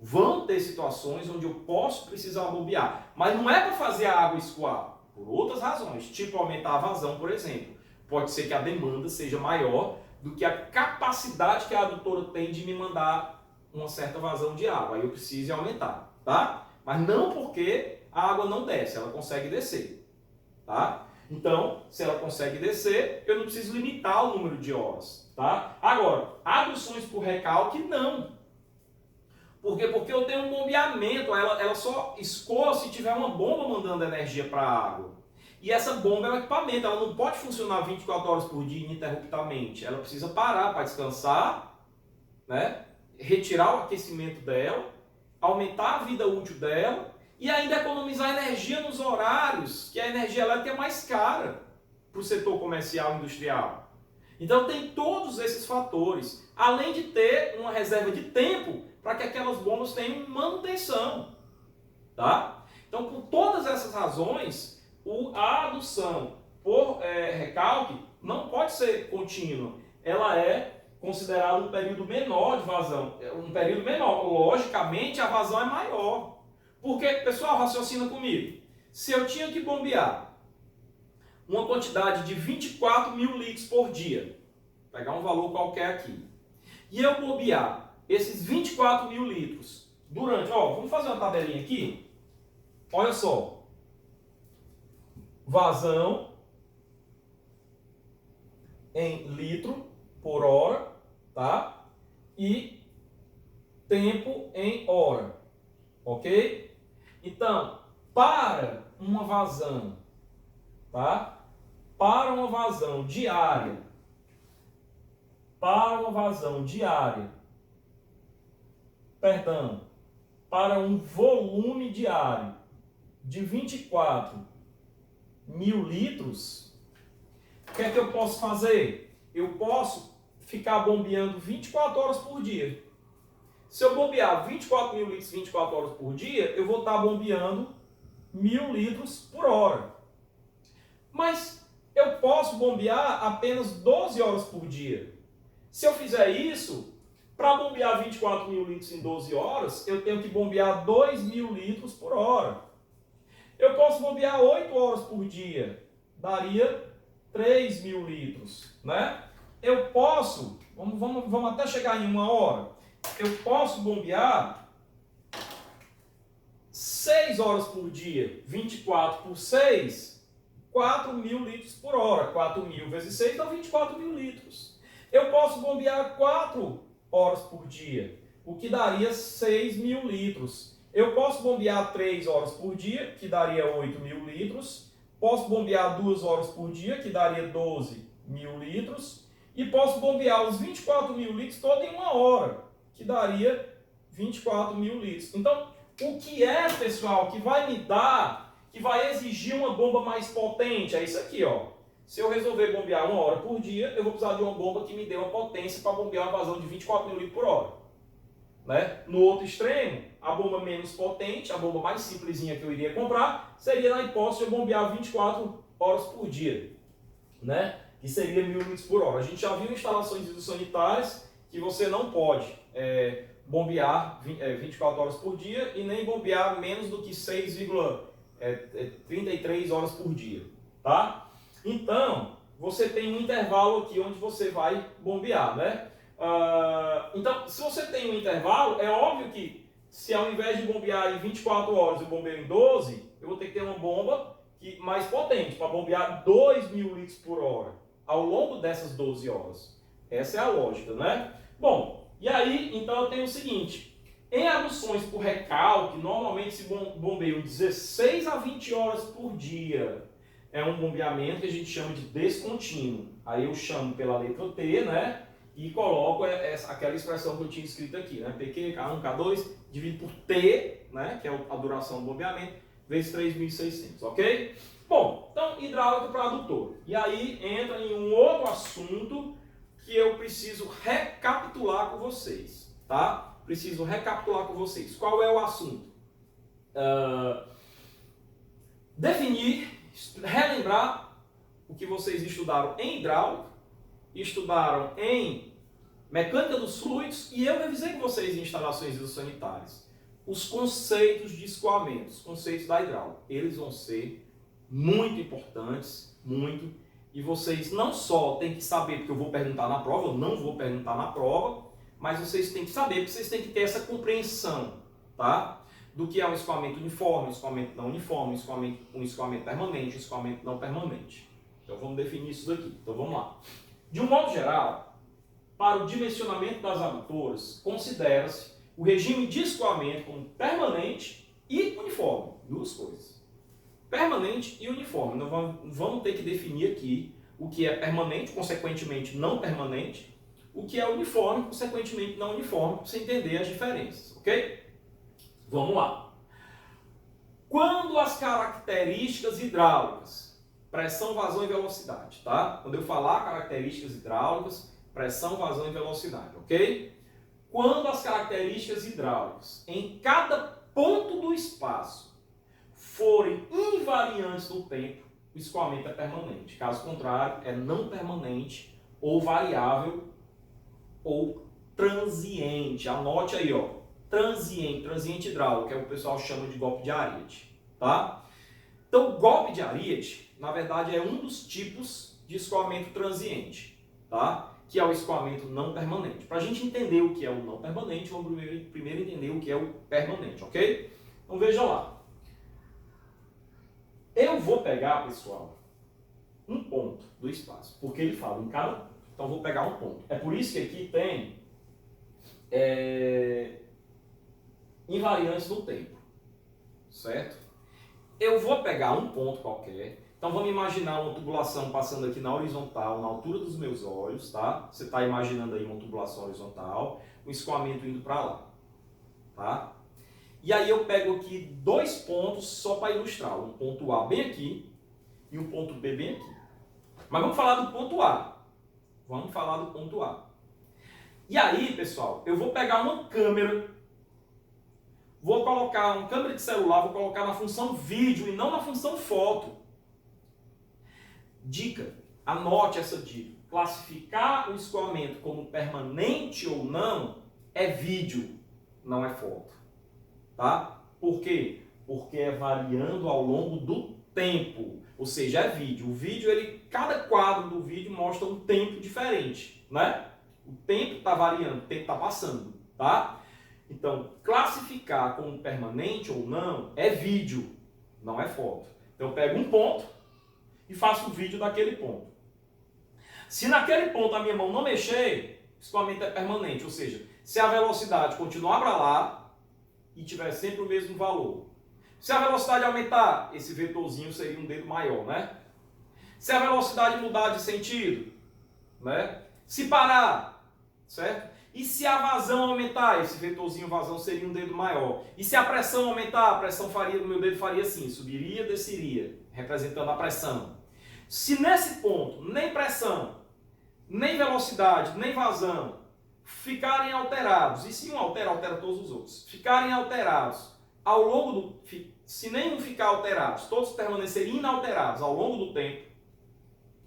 Vão ter situações onde eu posso precisar bombear. Mas não é para fazer a água escoar. Por outras razões. Tipo aumentar a vazão, por exemplo. Pode ser que a demanda seja maior do que a capacidade que a adutora tem de me mandar uma certa vazão de água. Aí eu preciso aumentar. Tá? Mas não porque a água não desce. Ela consegue descer. Tá? Então, se ela consegue descer, eu não preciso limitar o número de horas. Tá? Agora, aduções por recalque, não. Por quê? Porque eu tenho um bombeamento, ela só escoa se tiver uma bomba mandando energia para a água. E essa bomba é um equipamento, ela não pode funcionar 24 horas por dia ininterruptamente. Ela precisa parar para descansar, né? Retirar o aquecimento dela, aumentar a vida útil dela, e ainda economizar energia nos horários, que a energia elétrica é mais cara para o setor comercial e industrial. Então tem todos esses fatores, além de ter uma reserva de tempo para que aquelas bombas tenham manutenção. Tá? Então, por todas essas razões, a adução por recalque não pode ser contínua. Ela é considerada um período menor de vazão. Um período menor. Logicamente, a vazão é maior. Porque, pessoal, raciocina comigo. Se eu tinha que bombear uma quantidade de 24 mil litros por dia, vou pegar um valor qualquer aqui, e eu bombear esses 24 mil litros durante... vamos fazer uma tabelinha aqui. Olha só. Vazão em litro por hora, tá? E tempo em hora, ok? Então, para uma vazão, tá? Para uma vazão diária, para um volume diário de 24 mil litros, o que é que eu posso fazer? Eu posso ficar bombeando 24 horas por dia. Se eu bombear 24 mil litros 24 horas por dia, eu vou estar bombeando 1000 litros por hora. Mas eu posso bombear apenas 12 horas por dia. Se eu fizer isso, para bombear 24 mil litros em 12 horas, eu tenho que bombear 2.000 litros por hora. Eu posso bombear 8 horas por dia, daria 3.000 litros, né? Eu posso, vamos até chegar em 1 hora, eu posso bombear 6 horas por dia, 24 por 6, 4.000 litros por hora. 4.000 vezes 6 dá 24.000 litros. Eu posso bombear 4 horas por dia, o que daria 6.000 litros. Eu posso bombear 3 horas por dia, que daria 8.000 litros. Posso bombear 2 horas por dia, que daria 12.000 litros. E posso bombear os 24.000 litros todo em 1 hora, que daria 24.000 litros. Então, o que é, pessoal, que vai me dar, que vai exigir uma bomba mais potente? É isso aqui, ó. Se eu resolver bombear 1 hora por dia, eu vou precisar de uma bomba que me dê uma potência para bombear uma vazão de 24.000 litros por hora. Né? No outro extremo, a bomba menos potente, a bomba mais simplesinha que eu iria comprar, seria na hipótese de eu bombear 24 horas por dia, né? Que seria 1.000 litros por hora. A gente já viu instalações hidrossanitárias que você não pode bombear 24 horas por dia e nem bombear menos do que 6,33 horas por dia, tá? Então, você tem um intervalo aqui onde você vai bombear, né? Então, se você tem um intervalo, é óbvio que se ao invés de bombear em 24 horas eu bombeio em 12, eu vou ter que ter uma bomba mais potente para bombear 2.000 litros por hora ao longo dessas 12 horas. Essa é a lógica, né? Bom, e aí, então eu tenho o seguinte, em aduções por recalque, normalmente se bombeia 16 a 20 horas por dia. É um bombeamento que a gente chama de descontínuo. Aí eu chamo pela letra T, né? E coloco aquela expressão que eu tinha escrito aqui, né? PQ, K1, K2, dividido por T, né? Que é a duração do bombeamento, vezes 3.600, ok? Bom, então hidráulica para adutor. E aí entra em um outro assunto que eu preciso recapitular com vocês, tá? Preciso recapitular com vocês. Qual é o assunto? Definir, relembrar o que vocês estudaram em hidráulica, estudaram em mecânica dos fluidos e eu revisei com vocês em instalações hidrossanitárias. Os conceitos de escoamento, os conceitos da hidráulica, eles vão ser muito importantes, muito. E vocês não só têm que saber, porque eu vou perguntar na prova, eu não vou perguntar na prova, mas vocês têm que saber, porque vocês têm que ter essa compreensão, tá? Do que é um escoamento uniforme, um escoamento não uniforme, um escoamento permanente, um escoamento não permanente. Então vamos definir isso daqui. Então vamos lá. De um modo geral, para o dimensionamento das adutoras, considera-se o regime de escoamento como permanente e uniforme. Duas coisas. Permanente e uniforme. Nós vamos ter que definir aqui o que é permanente, consequentemente não permanente, o que é uniforme, consequentemente não uniforme, para você entender as diferenças, ok? Vamos lá. Quando as características hidráulicas, pressão, vazão e velocidade, tá? Quando eu falar características hidráulicas, pressão, vazão e velocidade, ok? Quando as características hidráulicas em cada ponto do espaço forem invariantes no tempo, o escoamento é permanente. Caso contrário, é não permanente ou variável ou transiente. Anote aí, ó, transiente hidráulico, que é o que o pessoal chama de golpe de Ariete, tá? Então, golpe de Ariete, na verdade, é um dos tipos de escoamento transiente, tá? Que é o escoamento não permanente. Para a gente entender o que é o não permanente, vamos primeiro entender o que é o permanente, ok? Então, veja lá. Eu vou pegar, pessoal, um ponto do espaço, porque ele fala em cada... Então, eu vou pegar um ponto. É por isso que aqui tem invariantes no tempo, certo? Eu vou pegar um ponto qualquer. Então, vamos imaginar uma tubulação passando aqui na horizontal, na altura dos meus olhos, tá? Você está imaginando aí uma tubulação horizontal, um escoamento indo para lá, tá? E aí eu pego aqui dois pontos só para ilustrar. Um ponto A bem aqui e um ponto B bem aqui. Mas vamos falar do ponto A. Vamos falar do ponto A. E aí, pessoal, eu vou pegar uma câmera, vou colocar uma câmera de celular, vou colocar na função vídeo e não na função foto. Dica, anote essa dica. Classificar o escoamento como permanente ou não é vídeo, não é foto. Tá? Por quê? Porque é variando ao longo do tempo, ou seja, é vídeo. O vídeo, cada quadro do vídeo mostra um tempo diferente, né? O tempo está variando, o tempo está passando, tá? Então, classificar como permanente ou não é vídeo, não é foto. Então, eu pego um ponto e faço um vídeo daquele ponto. Se naquele ponto a minha mão não mexer, o escoamento é permanente, ou seja, se a velocidade continuar para lá, e tiver sempre o mesmo valor. Se a velocidade aumentar, esse vetorzinho seria um dedo maior, né? Se a velocidade mudar de sentido, né? Se parar, certo? E se a vazão aumentar, esse vetorzinho vazão seria um dedo maior. E se a pressão aumentar, a pressão do meu dedo faria assim, subiria, desceria, representando a pressão. Se nesse ponto, nem pressão, nem velocidade, nem vazão, ficarem alterados, e se um altera, altera todos os outros, ficarem alterados ao longo do... Se nenhum ficar alterados, todos permanecerem inalterados ao longo do tempo,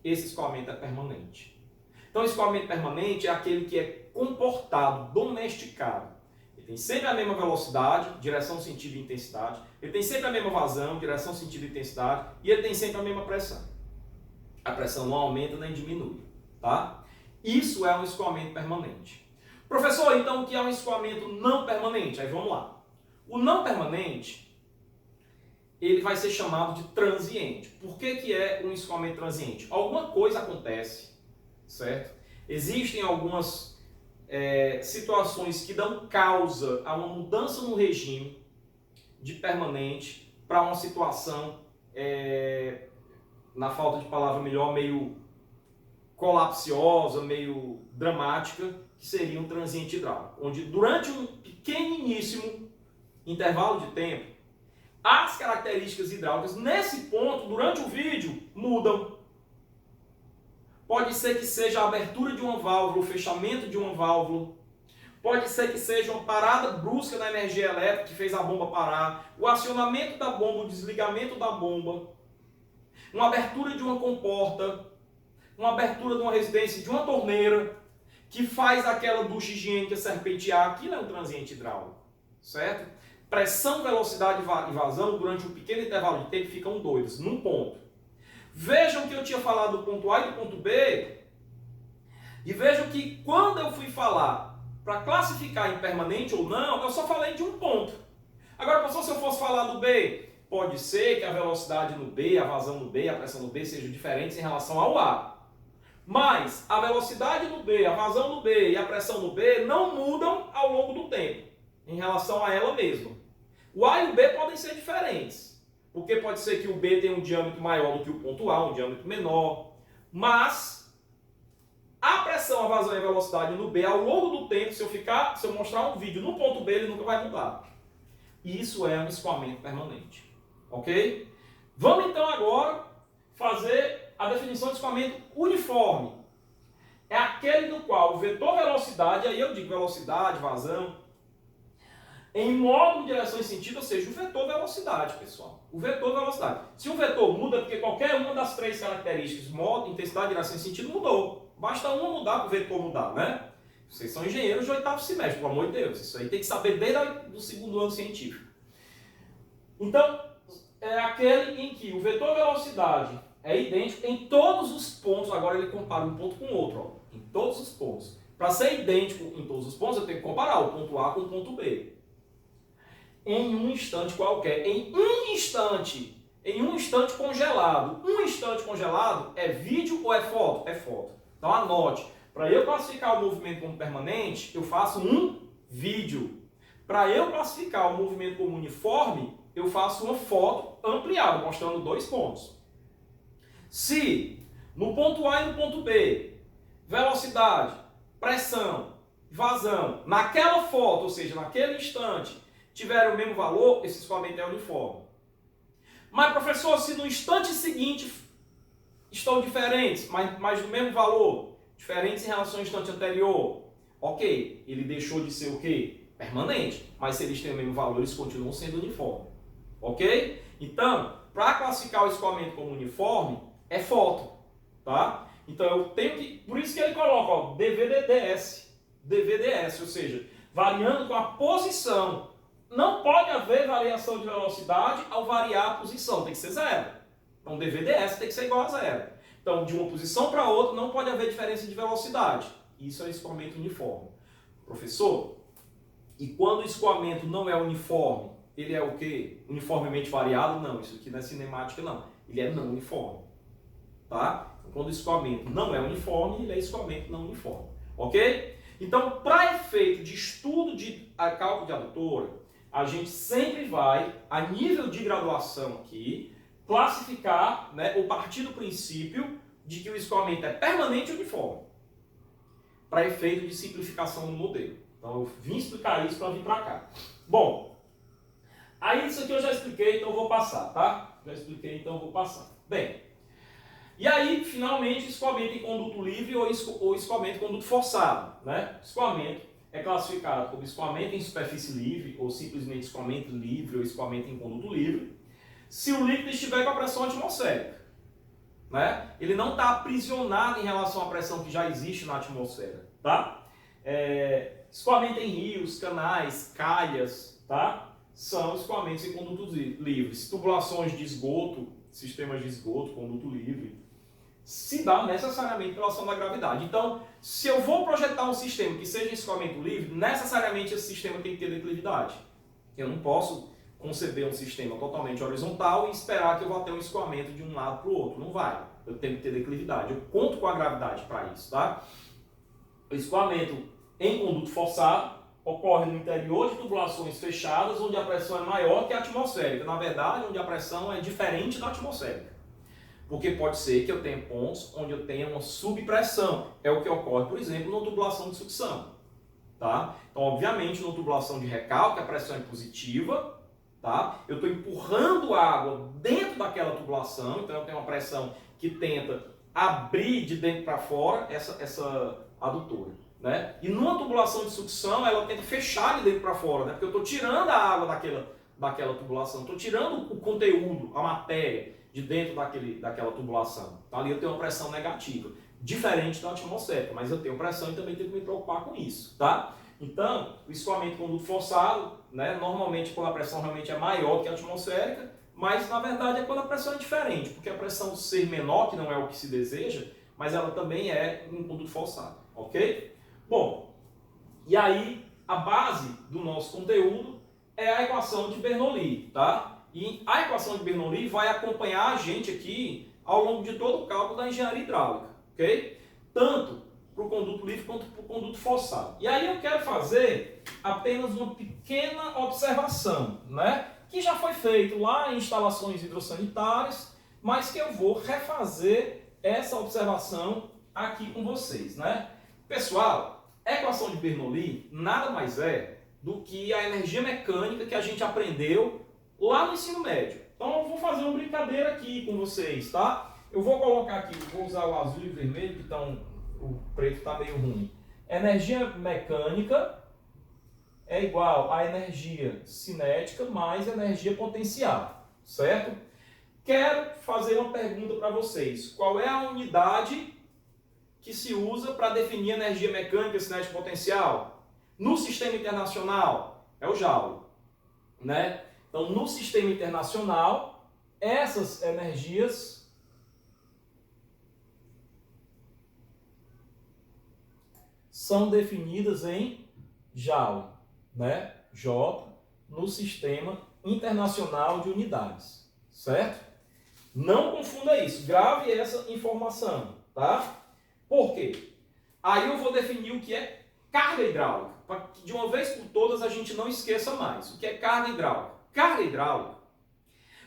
esse escoamento é permanente. Então, o escoamento permanente é aquele que é comportado, domesticado. Ele tem sempre a mesma velocidade, direção, sentido e intensidade. Ele tem sempre a mesma vazão, direção, sentido e intensidade. E ele tem sempre a mesma pressão. A pressão não aumenta nem diminui, tá? Isso é um escoamento permanente. Professor, então o que é um escoamento não permanente? Aí vamos lá. O não permanente, ele vai ser chamado de transiente. Por que que é um escoamento transiente? Alguma coisa acontece, certo? Existem algumas situações que dão causa a uma mudança no regime de permanente para uma situação, na falta de palavra melhor, meio colapsiosa, meio dramática, que seria um transiente hidráulico, onde durante um pequeniníssimo intervalo de tempo, as características hidráulicas, nesse ponto, durante o vídeo, mudam. Pode ser que seja a abertura de uma válvula, o fechamento de uma válvula. Pode ser que seja uma parada brusca na energia elétrica que fez a bomba parar. O acionamento da bomba, o desligamento da bomba. Uma abertura de uma comporta. Uma abertura de uma residência, de uma torneira, que faz aquela ducha higiênica serpentear. Aquilo é um transiente hidráulico, certo? Pressão, velocidade e vazão durante um pequeno intervalo de tempo ficam doidos, num ponto. Vejam que eu tinha falado do ponto A e do ponto B, e vejam que quando eu fui falar para classificar em permanente ou não, eu só falei de um ponto. Agora, professor, se eu fosse falar do B, pode ser que a velocidade no B, a vazão no B, a pressão no B sejam diferentes em relação ao A. Mas a velocidade no B, a vazão no B e a pressão no B não mudam ao longo do tempo, em relação a ela mesma. O A e o B podem ser diferentes. Porque pode ser que o B tenha um diâmetro maior do que o ponto A, um diâmetro menor. Mas a pressão, a vazão e a velocidade no B, ao longo do tempo, se eu mostrar um vídeo no ponto B, ele nunca vai mudar. Isso é um escoamento permanente. Ok? Vamos então agora fazer a definição de escoamento uniforme. É aquele no qual o vetor velocidade, aí eu digo velocidade, vazão, em modo, direção e sentido, ou seja, o vetor velocidade, pessoal. O vetor velocidade. Se o vetor muda, porque qualquer uma das três características, modo, intensidade, direção e sentido, mudou. Basta uma mudar para o vetor mudar, né? Vocês são engenheiros de oitavo semestre, pelo amor de Deus. Isso aí tem que saber desde o segundo ano científico. Então, é aquele em que o vetor velocidade é idêntico em todos os pontos. Agora ele compara um ponto com o outro, ó, em todos os pontos. Para ser idêntico em todos os pontos, eu tenho que comparar o ponto A com o ponto B. Em um instante qualquer, em um instante congelado. Um instante congelado é vídeo ou é foto? É foto. Então anote, para eu classificar o movimento como permanente, eu faço um vídeo. Para eu classificar o movimento como uniforme, eu faço uma foto ampliada, mostrando dois pontos. Se no ponto A e no ponto B, velocidade, pressão, vazão, naquela foto, ou seja, naquele instante, tiverem o mesmo valor, esse escoamento é uniforme. Mas, professor, se no instante seguinte estão diferentes, mas do mesmo valor, diferentes em relação ao instante anterior, ok, ele deixou de ser o quê? Permanente. Mas se eles têm o mesmo valor, eles continuam sendo uniforme. Ok? Então, para classificar o escoamento como uniforme, é foto. Tá? Então, eu tenho que... Por isso que ele coloca, ó, DVDS. DVDS, ou seja, variando com a posição. Não pode haver variação de velocidade ao variar a posição, tem que ser zero. Então, DVDS tem que ser igual a zero. Então, de uma posição para outra, não pode haver diferença de velocidade. Isso é escoamento uniforme. Professor, e quando o escoamento não é uniforme, ele é o quê? Uniformemente variado? Não, isso aqui não é cinemática, não. Ele é não uniforme. Tá? Quando o escoamento não é uniforme, ele é escoamento não uniforme. Ok? Então, para efeito de estudo de cálculo de adutora, a gente sempre vai, a nível de graduação aqui, classificar, né, ou partir do princípio de que o escoamento é permanente e uniforme, para efeito de simplificação do modelo. Então, eu vim explicar isso para vir para cá. Bom, aí isso aqui eu já expliquei, então eu vou passar, tá? Já expliquei, então eu vou passar. Bem, e aí, finalmente, escoamento em conduto livre ou escoamento em conduto forçado, né? Escoamento é classificado como escoamento em superfície livre, ou simplesmente escoamento livre, ou escoamento em conduto livre, se o líquido estiver com a pressão atmosférica. Né? Ele não está aprisionado em relação à pressão que já existe na atmosfera. Tá? Escoamento em rios, canais, calhas, tá? São escoamentos em condutos livres. Tubulações de esgoto, sistemas de esgoto, conduto livre, se dá necessariamente pela ação da gravidade. Então, se eu vou projetar um sistema que seja escoamento livre, necessariamente esse sistema tem que ter declividade. Eu não posso conceber um sistema totalmente horizontal e esperar que eu vá ter um escoamento de um lado para o outro. Não vai. Eu tenho que ter declividade. Eu conto com a gravidade para isso, tá? O escoamento em conduto forçado ocorre no interior de tubulações fechadas, onde a pressão é maior que a atmosférica. Na verdade, onde a pressão é diferente da atmosférica. Porque pode ser que eu tenha pontos onde eu tenha uma subpressão. É o que ocorre, por exemplo, na tubulação de sucção. Tá? Então, obviamente, na tubulação de recalque, a pressão é positiva. Tá? Eu estou empurrando a água dentro daquela tubulação. Então, eu tenho uma pressão que tenta abrir de dentro para fora essa adutora. Né? E numa tubulação de sucção, ela tenta fechar de dentro para fora. Né? Porque eu estou tirando a água daquela tubulação. Estou tirando o conteúdo, a matéria, de dentro daquela tubulação. Então, ali eu tenho uma pressão negativa, diferente da atmosférica, mas eu tenho pressão e também tenho que me preocupar com isso, tá? Então, o escoamento de conduto forçado, né, normalmente quando a pressão realmente é maior que a atmosférica, mas na verdade é quando a pressão é diferente, porque a pressão ser menor, que não é o que se deseja, mas ela também é um conduto forçado, ok? Bom, e aí a base do nosso conteúdo é a equação de Bernoulli, tá? E a equação de Bernoulli vai acompanhar a gente aqui ao longo de todo o cálculo da engenharia hidráulica, ok? Tanto para o conduto livre quanto para o conduto forçado. E aí eu quero fazer apenas uma pequena observação, né? Que já foi feito lá em instalações hidrossanitárias, mas que eu vou refazer essa observação aqui com vocês, né? Pessoal, a equação de Bernoulli nada mais é do que a energia mecânica que a gente aprendeu lá no ensino médio. Então eu vou fazer uma brincadeira aqui com vocês, tá? Eu vou colocar aqui, vou usar o azul e o vermelho, que o preto está meio ruim. Energia mecânica é igual a energia cinética mais energia potencial, certo? Quero fazer uma pergunta para vocês. Qual é a unidade que se usa para definir energia mecânica, cinética e potencial? No sistema internacional, é o Joule, né? Então, no sistema internacional, essas energias são definidas em Joule, né? J, no sistema internacional de unidades, certo? Não confunda isso, grave essa informação, tá? Por quê? Aí eu vou definir o que é carga hidráulica, para que de uma vez por todas a gente não esqueça mais. O que é carga hidráulica? Carga hidráulica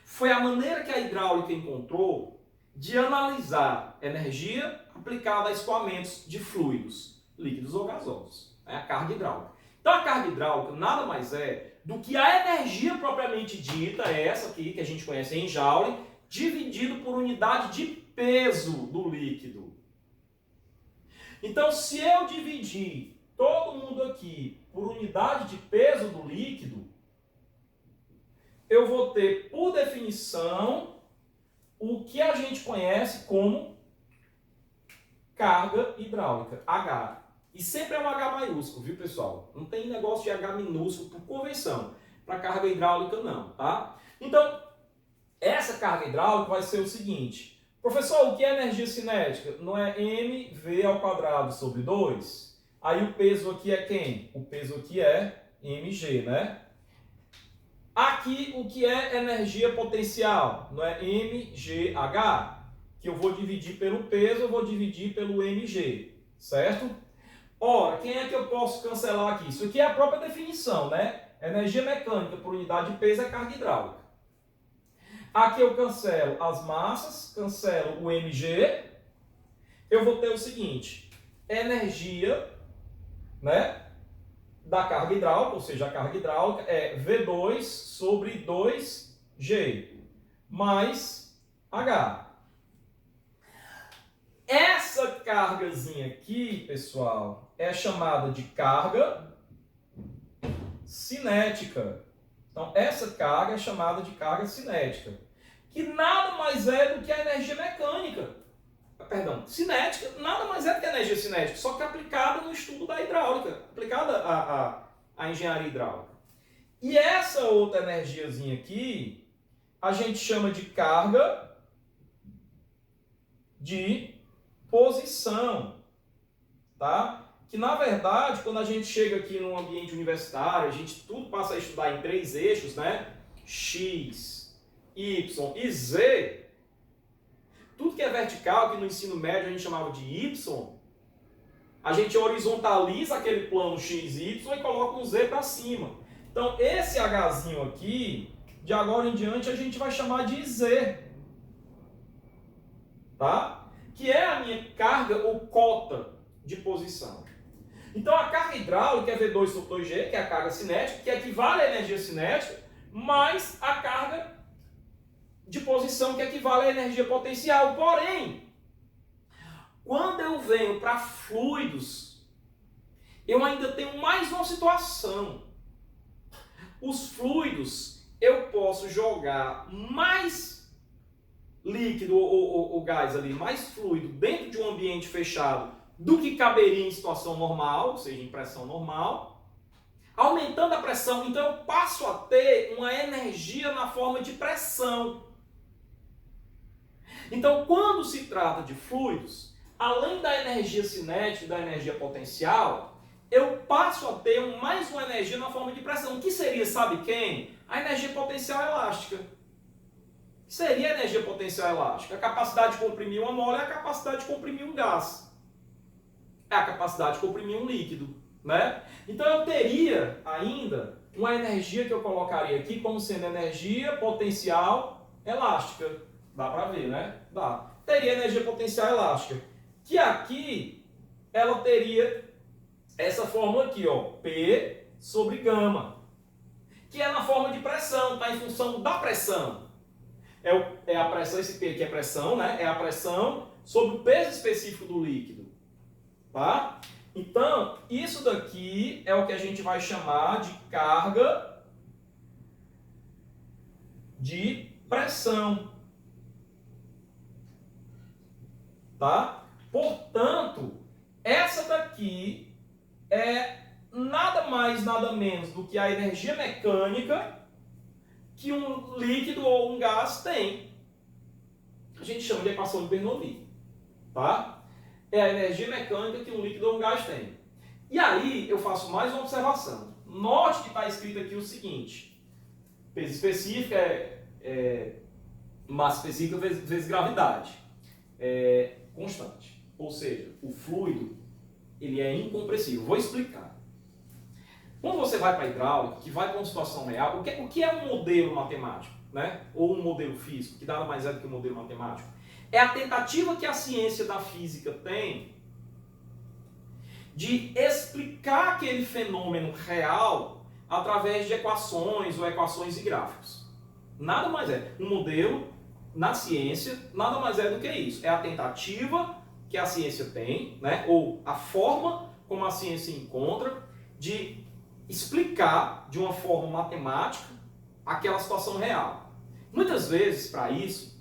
foi a maneira que a hidráulica encontrou de analisar energia aplicada a escoamentos de fluidos, líquidos ou gasosos. É a carga hidráulica. Então a carga hidráulica nada mais é do que a energia propriamente dita, essa aqui que a gente conhece em Joule, dividido por unidade de peso do líquido. Então se eu dividir todo mundo aqui por unidade de peso do líquido, eu vou ter, por definição, o que a gente conhece como carga hidráulica, H. E sempre é um H maiúsculo, viu, pessoal? Não tem negócio de H minúsculo por convenção. Para carga hidráulica, não, tá? Então, essa carga hidráulica vai ser o seguinte. Professor, o que é energia cinética? Não é mv² sobre 2? Aí o peso aqui é quem? O peso aqui é mg, né? Aqui, o que é energia potencial? Não é mgh? Que eu vou dividir pelo peso, eu vou dividir pelo mg, certo? Ora, quem é que eu posso cancelar aqui? Isso aqui é a própria definição, né? Energia mecânica por unidade de peso é carga hidráulica. Aqui eu cancelo as massas, cancelo o mg. Eu vou ter o seguinte, energia, né, da carga hidráulica, ou seja, a carga hidráulica é V2 sobre 2G mais H. Essa cargazinha aqui, pessoal, é chamada de carga cinética. Então, essa carga é chamada de carga cinética, que nada mais é do que a energia mecânica. Perdão, cinética nada mais é do que energia cinética, só que aplicada no estudo da hidráulica, aplicada à engenharia hidráulica. E essa outra energiazinha aqui, a gente chama de carga de posição, tá? Que na verdade, quando a gente chega aqui num ambiente universitário, a gente tudo passa a estudar em 3 eixos, né? X, Y e Z. Tudo que é vertical, que no ensino médio a gente chamava de Y, a gente horizontaliza aquele plano X e Y e coloca um Z para cima. Então, esse Hzinho aqui, de agora em diante, a gente vai chamar de Z. Tá? Que é a minha carga ou cota de posição. Então, a carga hidráulica é V2 sobre 2G, que é a carga cinética, que equivale à energia cinética, mais a carga de posição, que equivale à energia potencial. Porém, quando eu venho para fluidos, eu ainda tenho mais uma situação. Os fluidos, eu posso jogar mais líquido ou gás ali, mais fluido dentro de um ambiente fechado do que caberia em situação normal, ou seja, em pressão normal, aumentando a pressão. Então eu passo a ter uma energia na forma de pressão. Então, quando se trata de fluidos, além da energia cinética e da energia potencial, eu passo a ter mais uma energia na forma de pressão, que seria, sabe quem? A energia potencial elástica. Seria a energia potencial elástica. A capacidade de comprimir uma mole é a capacidade de comprimir um gás. É a capacidade de comprimir um líquido, né? Então eu teria ainda uma energia que eu colocaria aqui como sendo energia potencial elástica. Dá para ver, né? Dá. Teria energia potencial elástica. Que aqui ela teria essa fórmula aqui, ó, P sobre gama. Que é na forma de pressão, tá? Em função da pressão. É a pressão, esse P aqui é pressão, né? É a pressão sobre o peso específico do líquido. Tá? Então, isso daqui é o que a gente vai chamar de carga de pressão. Tá? Portanto, essa daqui é nada mais, nada menos do que a energia mecânica que um líquido ou um gás tem. A gente chama de equação de Bernoulli. Tá? É a energia mecânica que um líquido ou um gás tem. E aí eu faço mais uma observação. Note que está escrito aqui o seguinte: peso específico é massa específica vezes gravidade. É constante. Ou seja, o fluido ele é incompressível. Vou explicar. Quando você vai para a hidráulica, que vai para uma situação real, o que é um modelo matemático? Né? Ou um modelo físico, que nada mais é do que um modelo matemático? É a tentativa que a ciência da física tem de explicar aquele fenômeno real através de equações ou equações e gráficos. Nada mais é. Um modelo, na ciência, nada mais é do que isso. É a tentativa que a ciência tem, né? Ou a forma como a ciência encontra de explicar de uma forma matemática aquela situação real. Muitas vezes, para isso,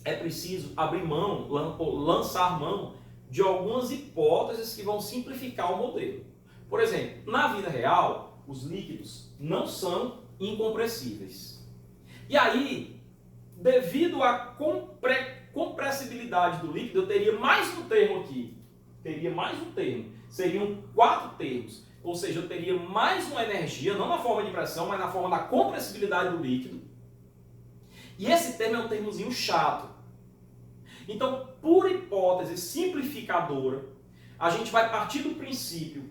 é preciso abrir mão, lançar mão de algumas hipóteses que vão simplificar o modelo. Por exemplo, na vida real, os líquidos não são incompressíveis. E aí, devido à compressibilidade do líquido, eu teria mais um termo aqui. Teria mais um termo. Seriam 4 termos. Ou seja, eu teria mais uma energia, não na forma de pressão, mas na forma da compressibilidade do líquido. E esse termo é um termozinho chato. Então, por hipótese simplificadora, a gente vai partir do princípio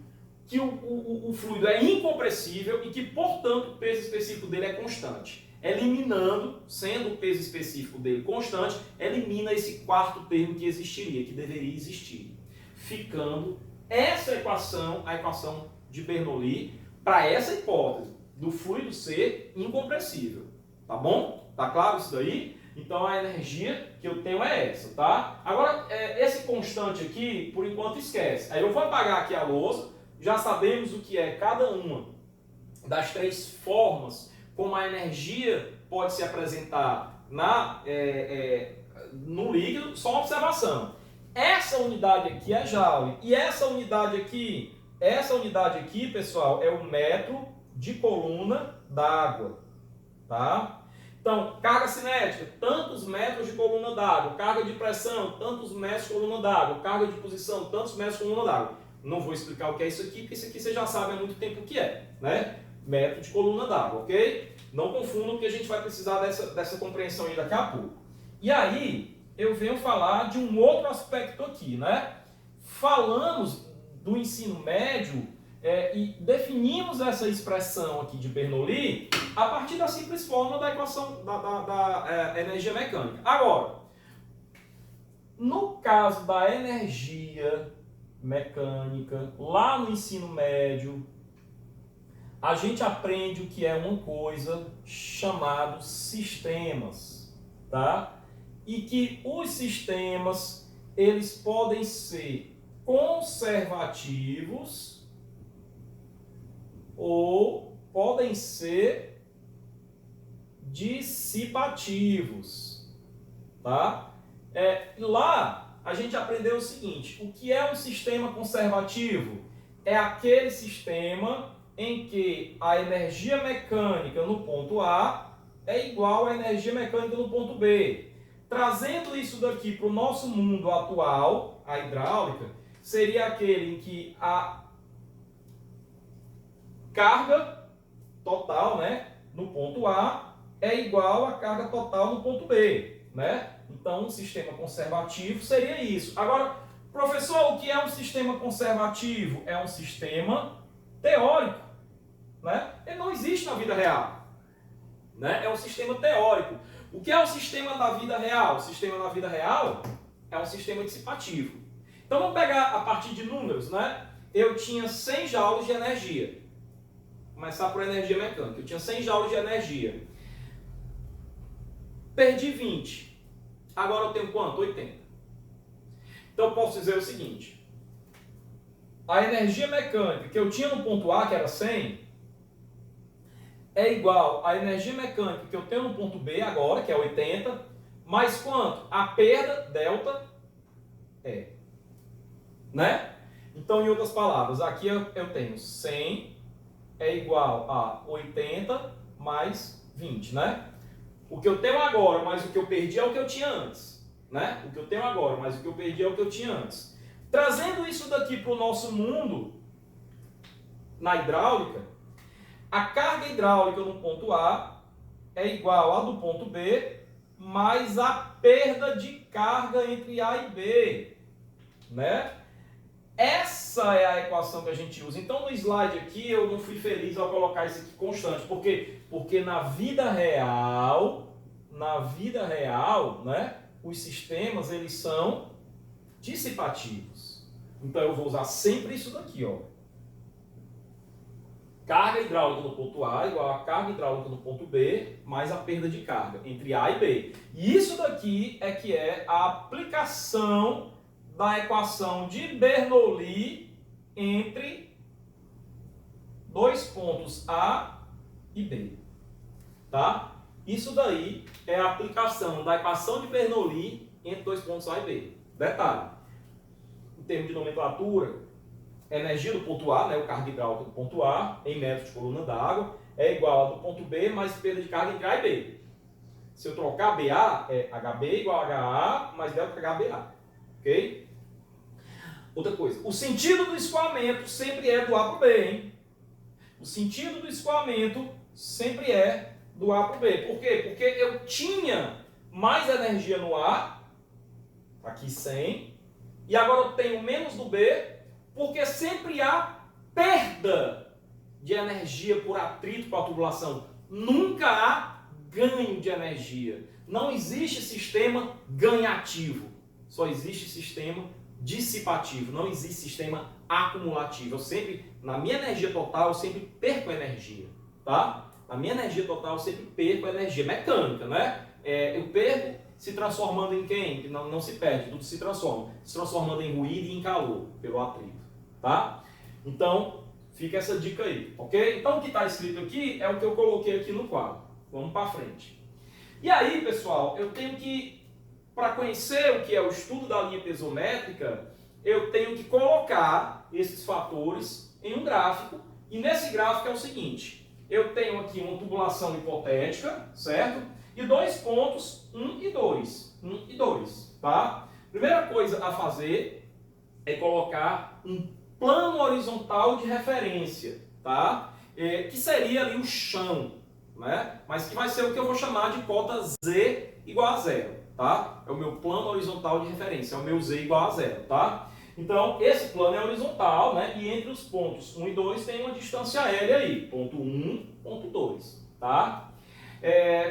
que o fluido é incompressível e que, portanto, o peso específico dele é constante. Eliminando, sendo o peso específico dele constante, elimina esse 4º termo que existiria, que deveria existir. Ficando essa equação, a equação de Bernoulli, para essa hipótese do fluido ser incompressível. Tá bom? Tá claro isso daí? Então a energia que eu tenho é essa, tá? Agora, esse constante aqui, por enquanto esquece. Aí eu vou apagar aqui a lousa, já sabemos o que é cada uma das 3 formas como a energia pode se apresentar no líquido. Só uma observação. Essa unidade aqui é Joule. E essa unidade aqui, pessoal, é o metro de coluna d'água, tá? Então, carga cinética, tantos metros de coluna d'água. Carga de pressão, tantos metros de coluna d'água. Carga de posição, tantos metros de coluna d'água. Não vou explicar o que é isso aqui, porque isso aqui você já sabe há muito tempo o que é, né? Metro de coluna d'água, ok? Não confundam, porque a gente vai precisar dessa compreensão aí daqui a pouco. E aí, eu venho falar de um outro aspecto aqui, né? Falamos do ensino médio e definimos essa expressão aqui de Bernoulli a partir da simples fórmula da equação da energia mecânica. Agora, no caso da energia mecânica, lá no ensino médio, a gente aprende o que é uma coisa chamada sistemas, tá? E que os sistemas, eles podem ser conservativos ou podem ser dissipativos, tá? Lá a gente aprendeu o seguinte: o que é um sistema conservativo? É aquele sistema em que a energia mecânica no ponto A é igual à energia mecânica no ponto B. Trazendo isso daqui para o nosso mundo atual, a hidráulica, seria aquele em que a carga total, né, no ponto A é igual à carga total no ponto B, né? Então, um sistema conservativo seria isso. Agora, professor, o que é um sistema conservativo? É um sistema teórico, né? Ele não existe na vida real, né? É um sistema teórico. O que é o sistema da vida real? O sistema da vida real é um sistema dissipativo. Então, vamos pegar a partir de números, né? Eu tinha 100 joules de energia. Começar por energia mecânica. Eu tinha 100 joules de energia. Perdi 20. Agora eu tenho quanto? 80. Então eu posso dizer o seguinte: a energia mecânica que eu tinha no ponto A, que era 100, é igual à energia mecânica que eu tenho no ponto B agora, que é 80, mais quanto? A perda, delta, é. Né? Então, em outras palavras, aqui eu tenho 100 é igual a 80 mais 20, né? O que eu tenho agora mais o que eu perdi é o que eu tinha antes, né? O que eu tenho agora mais o que eu perdi é o que eu tinha antes. Trazendo isso daqui para o nosso mundo, na hidráulica, a carga hidráulica no ponto A é igual à do ponto B mais a perda de carga entre A e B, né? Essa é a equação que a gente usa. Então, no slide aqui, eu não fui feliz ao colocar isso aqui constante. Por quê? Porque na vida real, né, os sistemas, eles são dissipativos. Então, eu vou usar sempre isso daqui, ó. Carga hidráulica no ponto A igual a carga hidráulica no ponto B mais a perda de carga entre A e B. E isso daqui é que é a aplicação da equação de Bernoulli entre dois pontos A e B, tá? Isso daí é a aplicação da equação de Bernoulli entre dois pontos A e B. Detalhe, em termos de nomenclatura, energia do ponto A, né, o carga hidráulica do ponto A, em metros de coluna d'água, é igual a do ponto B mais perda de carga entre A e B. Se eu trocar BA, é HB igual a HA mais delta HBA, ok? Outra coisa, o sentido do escoamento sempre é do A para o B, hein? O sentido do escoamento sempre é do A para o B. Por quê? Porque eu tinha mais energia no A, aqui 100, e agora eu tenho menos do B, porque sempre há perda de energia por atrito com a tubulação. Nunca há ganho de energia. Não existe sistema ganhativo. Só existe sistema dissipativo. Não existe sistema acumulativo. Eu sempre, na minha energia total, eu sempre perco energia. Tá? Na minha energia total, eu sempre perco energia mecânica, né? Eu perco se transformando em quem? Não se perde, tudo se transforma. Se transformando em ruído e em calor, pelo atrito. Tá? Então, fica essa dica aí, ok? Então, o que está escrito aqui é o que eu coloquei aqui no quadro. Vamos para frente. E aí, pessoal, eu tenho que para conhecer o que é o estudo da linha piezométrica, eu tenho que colocar esses fatores em um gráfico. E nesse gráfico é o seguinte, eu tenho aqui uma tubulação hipotética, certo? E dois pontos, 1 e 2. 1 e 2, tá? Primeira coisa a fazer é colocar um plano horizontal de referência, tá? Que seria ali o chão, né? Mas que vai ser o que eu vou chamar de cota Z igual a zero, tá? É o meu plano horizontal de referência, é o meu Z igual a zero, tá? Então, esse plano é horizontal, né? E entre os pontos 1 e 2 tem uma distância aérea aí, ponto 1, ponto 2, tá?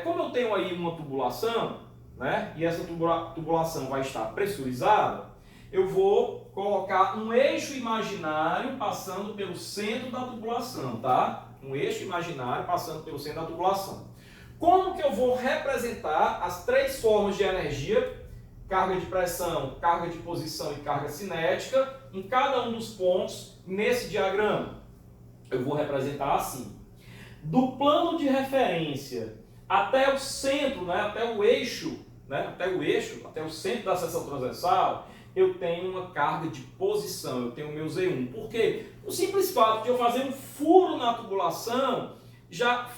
Como eu tenho aí uma tubulação, né? E essa tubulação vai estar pressurizada, eu vou colocar um eixo imaginário passando pelo centro da tubulação, tá? Um eixo imaginário passando pelo centro da tubulação. Como que eu vou representar as três formas de energia, carga de pressão, carga de posição e carga cinética, em cada um dos pontos nesse diagrama? Eu vou representar assim. Do plano de referência até o centro, né, até o eixo, até o centro da seção transversal, eu tenho uma carga de posição, eu tenho o meu Z1. Por quê? O simples fato de eu fazer um furo na tubulação já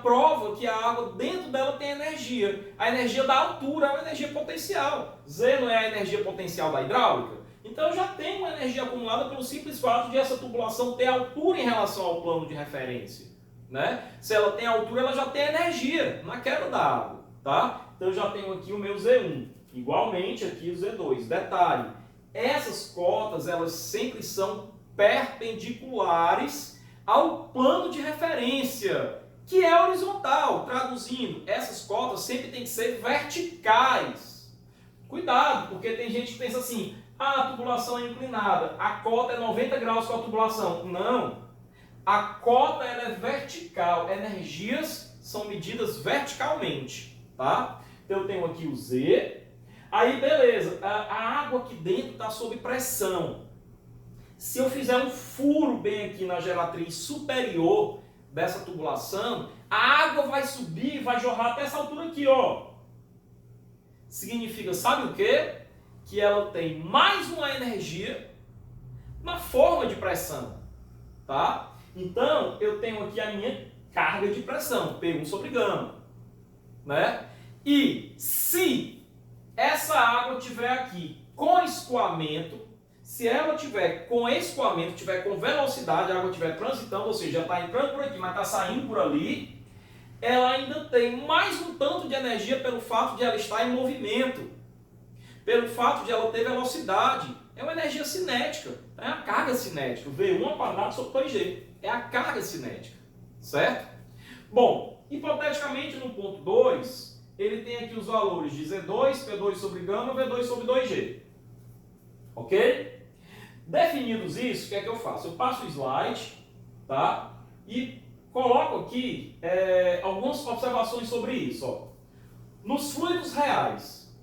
prova que a água dentro dela tem energia. A energia da altura é uma energia potencial. Z não é a energia potencial da hidráulica? Então eu já tenho uma energia acumulada pelo simples fato de essa tubulação ter altura em relação ao plano de referência, né? Se ela tem altura, ela já tem energia na queda da água, tá? Então eu já tenho aqui o meu Z1. Igualmente aqui o Z2. Detalhe, essas cotas elas sempre são perpendiculares ao plano de referência, que é horizontal. Traduzindo, essas cotas sempre têm que ser verticais. Cuidado, porque tem gente que pensa assim, a tubulação é inclinada, a cota é 90 graus com a tubulação. Não, a cota ela é vertical, energias são medidas verticalmente, tá? Então eu tenho aqui o Z. Aí, beleza, a água aqui dentro está sob pressão. Se eu fizer um furo bem aqui na geratriz superior dessa tubulação, a água vai subir e vai jorrar até essa altura aqui, ó. Significa, sabe o quê? Que ela tem mais uma energia na forma de pressão, tá? Então, eu tenho aqui a minha carga de pressão, P1 sobre gama, né? E se essa água estiver aqui com escoamento, se ela tiver com escoamento, tiver com velocidade, a água estiver transitando, ou seja, está entrando por aqui, mas está saindo por ali, ela ainda tem mais um tanto de energia pelo fato de ela estar em movimento, pelo fato de ela ter velocidade. É uma energia cinética, é a carga cinética, V1 ao quadrado sobre 2G, é a carga cinética, certo? Bom, hipoteticamente no ponto 2, ele tem aqui os valores de Z2, P2 sobre gama, V2 sobre 2G. Ok? Definidos isso, o que é que eu faço? Eu passo o slide, tá? E coloco aqui algumas observações sobre isso. Ó. Nos fluidos reais,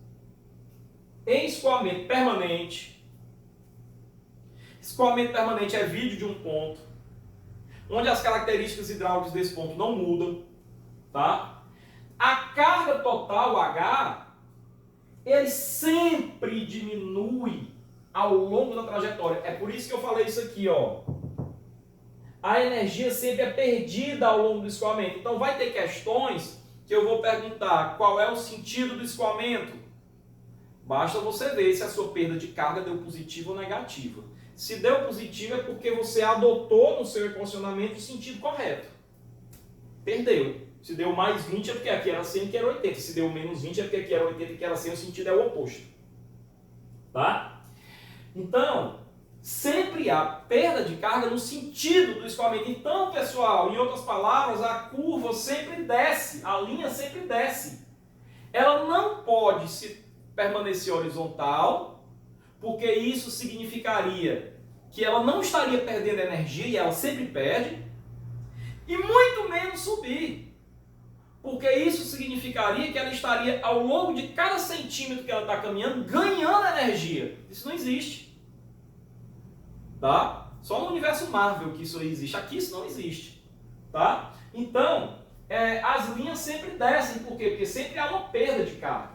em escoamento permanente é vídeo de um ponto, onde as características hidráulicas desse ponto não mudam, tá? A carga total, H, ele sempre diminui ao longo da trajetória. É por isso que eu falei isso aqui, ó. A energia sempre é perdida ao longo do escoamento. Então vai ter questões que eu vou perguntar qual é o sentido do escoamento. Basta você ver se a sua perda de carga deu positiva ou negativa. Se deu positivo é porque você adotou no seu equacionamento o sentido correto. Perdeu. Se deu mais 20 é porque aqui era 100 que era 80. Se deu menos 20 é porque aqui era 80 que era 100. O sentido é o oposto. Tá? Então, sempre há perda de carga no sentido do escoamento. Então, pessoal, em outras palavras, a curva sempre desce. A linha sempre desce. Ela não pode permanecer horizontal, porque isso significaria que ela não estaria perdendo energia, e ela sempre perde, e muito menos subir. Porque isso significaria que ela estaria, ao longo de cada centímetro que ela está caminhando, ganhando energia. Isso não existe. Tá? Só no universo Marvel que isso aí existe. Aqui isso não existe. Tá? Então, as linhas sempre descem. Por quê? Porque sempre há uma perda de carga.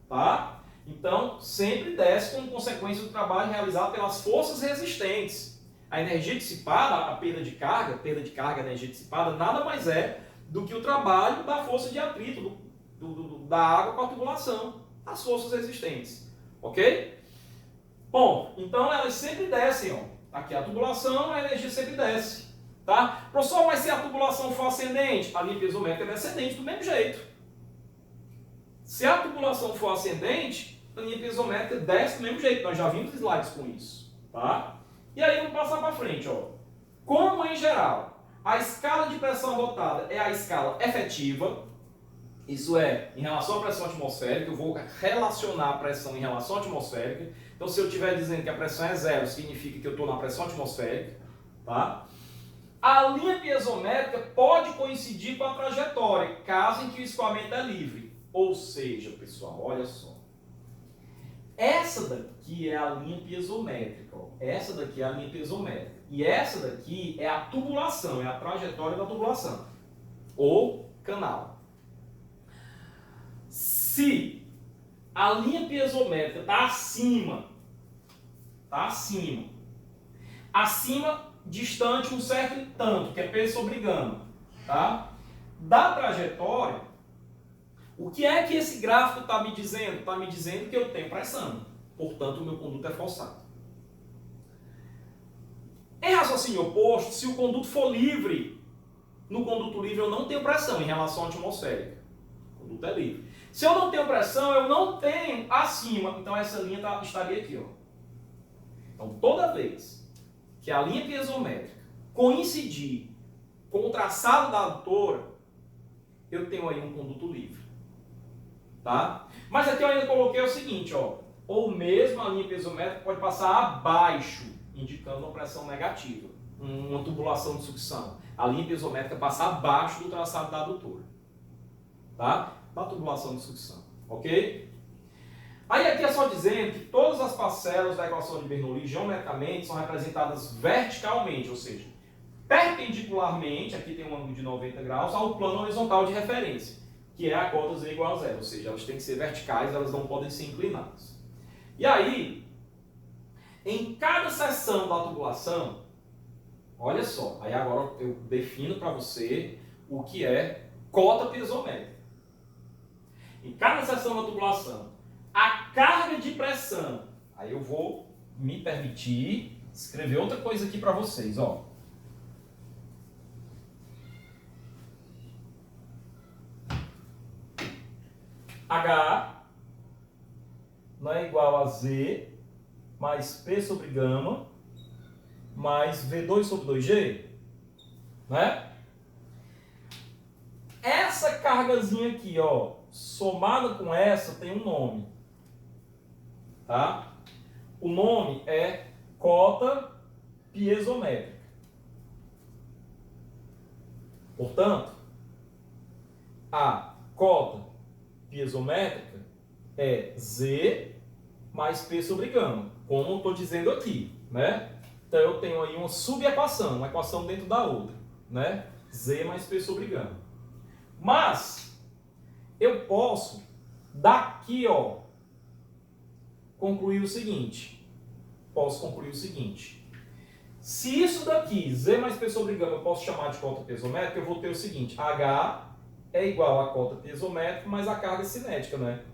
Tá? Então, sempre desce como consequência do trabalho realizado pelas forças resistentes. A energia dissipada, a perda de carga, energia dissipada, nada mais é do que o trabalho da força de atrito, da água com a tubulação, as forças resistentes. Ok? Bom, então elas sempre descem, ó. Aqui a tubulação, a energia sempre desce. Tá? Professor, mas se a tubulação for ascendente, a linha piezométrica é descendente do mesmo jeito. Se a tubulação for ascendente, a linha piezométrica desce do mesmo jeito. Nós já vimos slides com isso. Tá? E aí vamos passar para frente. Ó. Como, em geral, a escala de pressão adotada é a escala efetiva, isso é, em relação à pressão atmosférica, eu vou relacionar a pressão em relação à atmosférica. Então, se eu estiver dizendo que a pressão é zero, significa que eu estou na pressão atmosférica. Tá? A linha piezométrica pode coincidir com a trajetória, caso em que o escoamento é livre. Ou seja, pessoal, olha só. Essa daqui é a linha piezométrica. Ó. Essa daqui é a linha piezométrica. E essa daqui é a tubulação, é a trajetória da tubulação. Ou canal. Se a linha piezométrica está acima, distante um certo tanto, que é P sobre gama, tá? Da trajetória, o que é que esse gráfico está me dizendo? Está me dizendo que eu tenho pressão, portanto o meu conduto é forçado. Em raciocínio oposto, se o conduto for livre, no conduto livre eu não tenho pressão em relação à atmosférica. O conduto é livre. Se eu não tenho pressão, eu não tenho acima, então essa linha estaria aqui. Ó. Então toda vez que a linha piezométrica coincidir com o traçado da adutora, eu tenho aí um conduto livre. Tá? Mas aqui eu ainda coloquei o seguinte, ó, ou mesmo a linha piezométrica pode passar abaixo, indicando uma pressão negativa, uma tubulação de sucção. A linha piezométrica passa abaixo do traçado da adutora. Tá? Da tubulação de sucção. Ok? Aí aqui é só dizendo que todas as parcelas da equação de Bernoulli geometricamente são representadas verticalmente, ou seja, perpendicularmente, aqui tem um ângulo de 90 graus, ao plano horizontal de referência, que é a cota Z igual a zero, ou seja, elas têm que ser verticais, elas não podem ser inclinadas. E aí, em cada seção da tubulação, olha só, aí agora eu defino para você o que é cota piezométrica. Em cada seção da tubulação, a carga de pressão, aí eu vou me permitir escrever outra coisa aqui para vocês, ó. H não é igual a Z mais P sobre gama mais V2 sobre 2G, né? Essa cargazinha aqui, ó, somada com essa tem um nome, tá? O nome é cota piezométrica. Portanto, a cota piezométrica é Z mais P sobre gama, como eu estou dizendo aqui, né? Então eu tenho aí uma subequação, uma equação dentro da outra, né? Z mais P sobre gama. Mas eu posso daqui, ó, concluir o seguinte. Se isso daqui, Z mais P sobre gama, eu posso chamar de cota piezométrica, eu vou ter o seguinte, H é igual a cota piezométrica mais a carga cinética, né?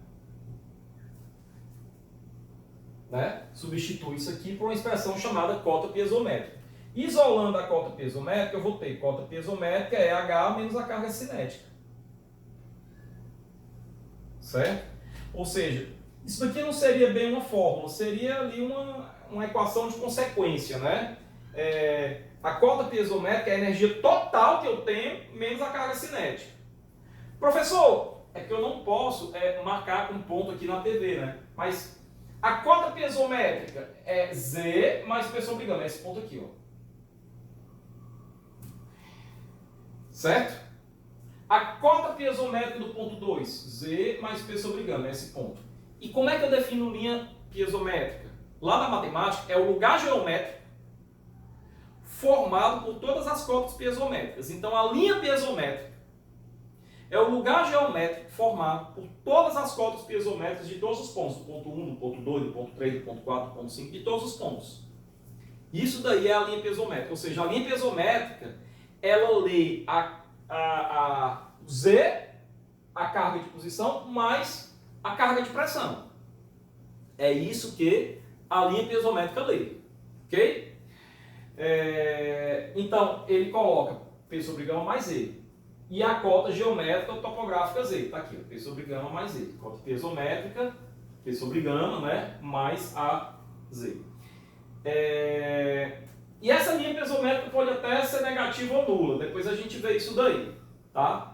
Substitui isso aqui por uma expressão chamada cota piezométrica. Isolando a cota piezométrica, eu vou ter cota piezométrica é H menos a carga cinética. Certo? Ou seja, isso daqui não seria bem uma fórmula, seria ali uma equação de consequência, né? A cota piezométrica é a energia total que eu tenho menos a carga cinética. Professor, é que eu não posso marcar com ponto aqui na TV, né? Mas a cota piezométrica é Z mais P sobre gama, é esse ponto aqui, ó. Certo? A cota piezométrica do ponto 2, Z mais P sobre gama, é esse ponto. E como é que eu defino linha piezométrica? Lá na matemática é o lugar geométrico formado por todas as cotas piezométricas. Então a linha piezométrica é o lugar geométrico formado por todas as cotas piezométricas de todos os pontos, do ponto 1, do ponto 2, do ponto 3, do ponto 4, do ponto 5, de todos os pontos. Isso daí é a linha piezométrica, ou seja, a linha piezométrica, ela lê a Z, a carga de posição, mais a carga de pressão. É isso que a linha piezométrica lê, ok? Então, ele coloca P sobre gama mais Z. E a cota geométrica ou topográfica Z. Está aqui, ó, P sobre gama mais Z. Cota piezométrica, P sobre gama, né, mais a Z. E essa linha piezométrica pode até ser negativa ou nula. Depois a gente vê isso daí, tá?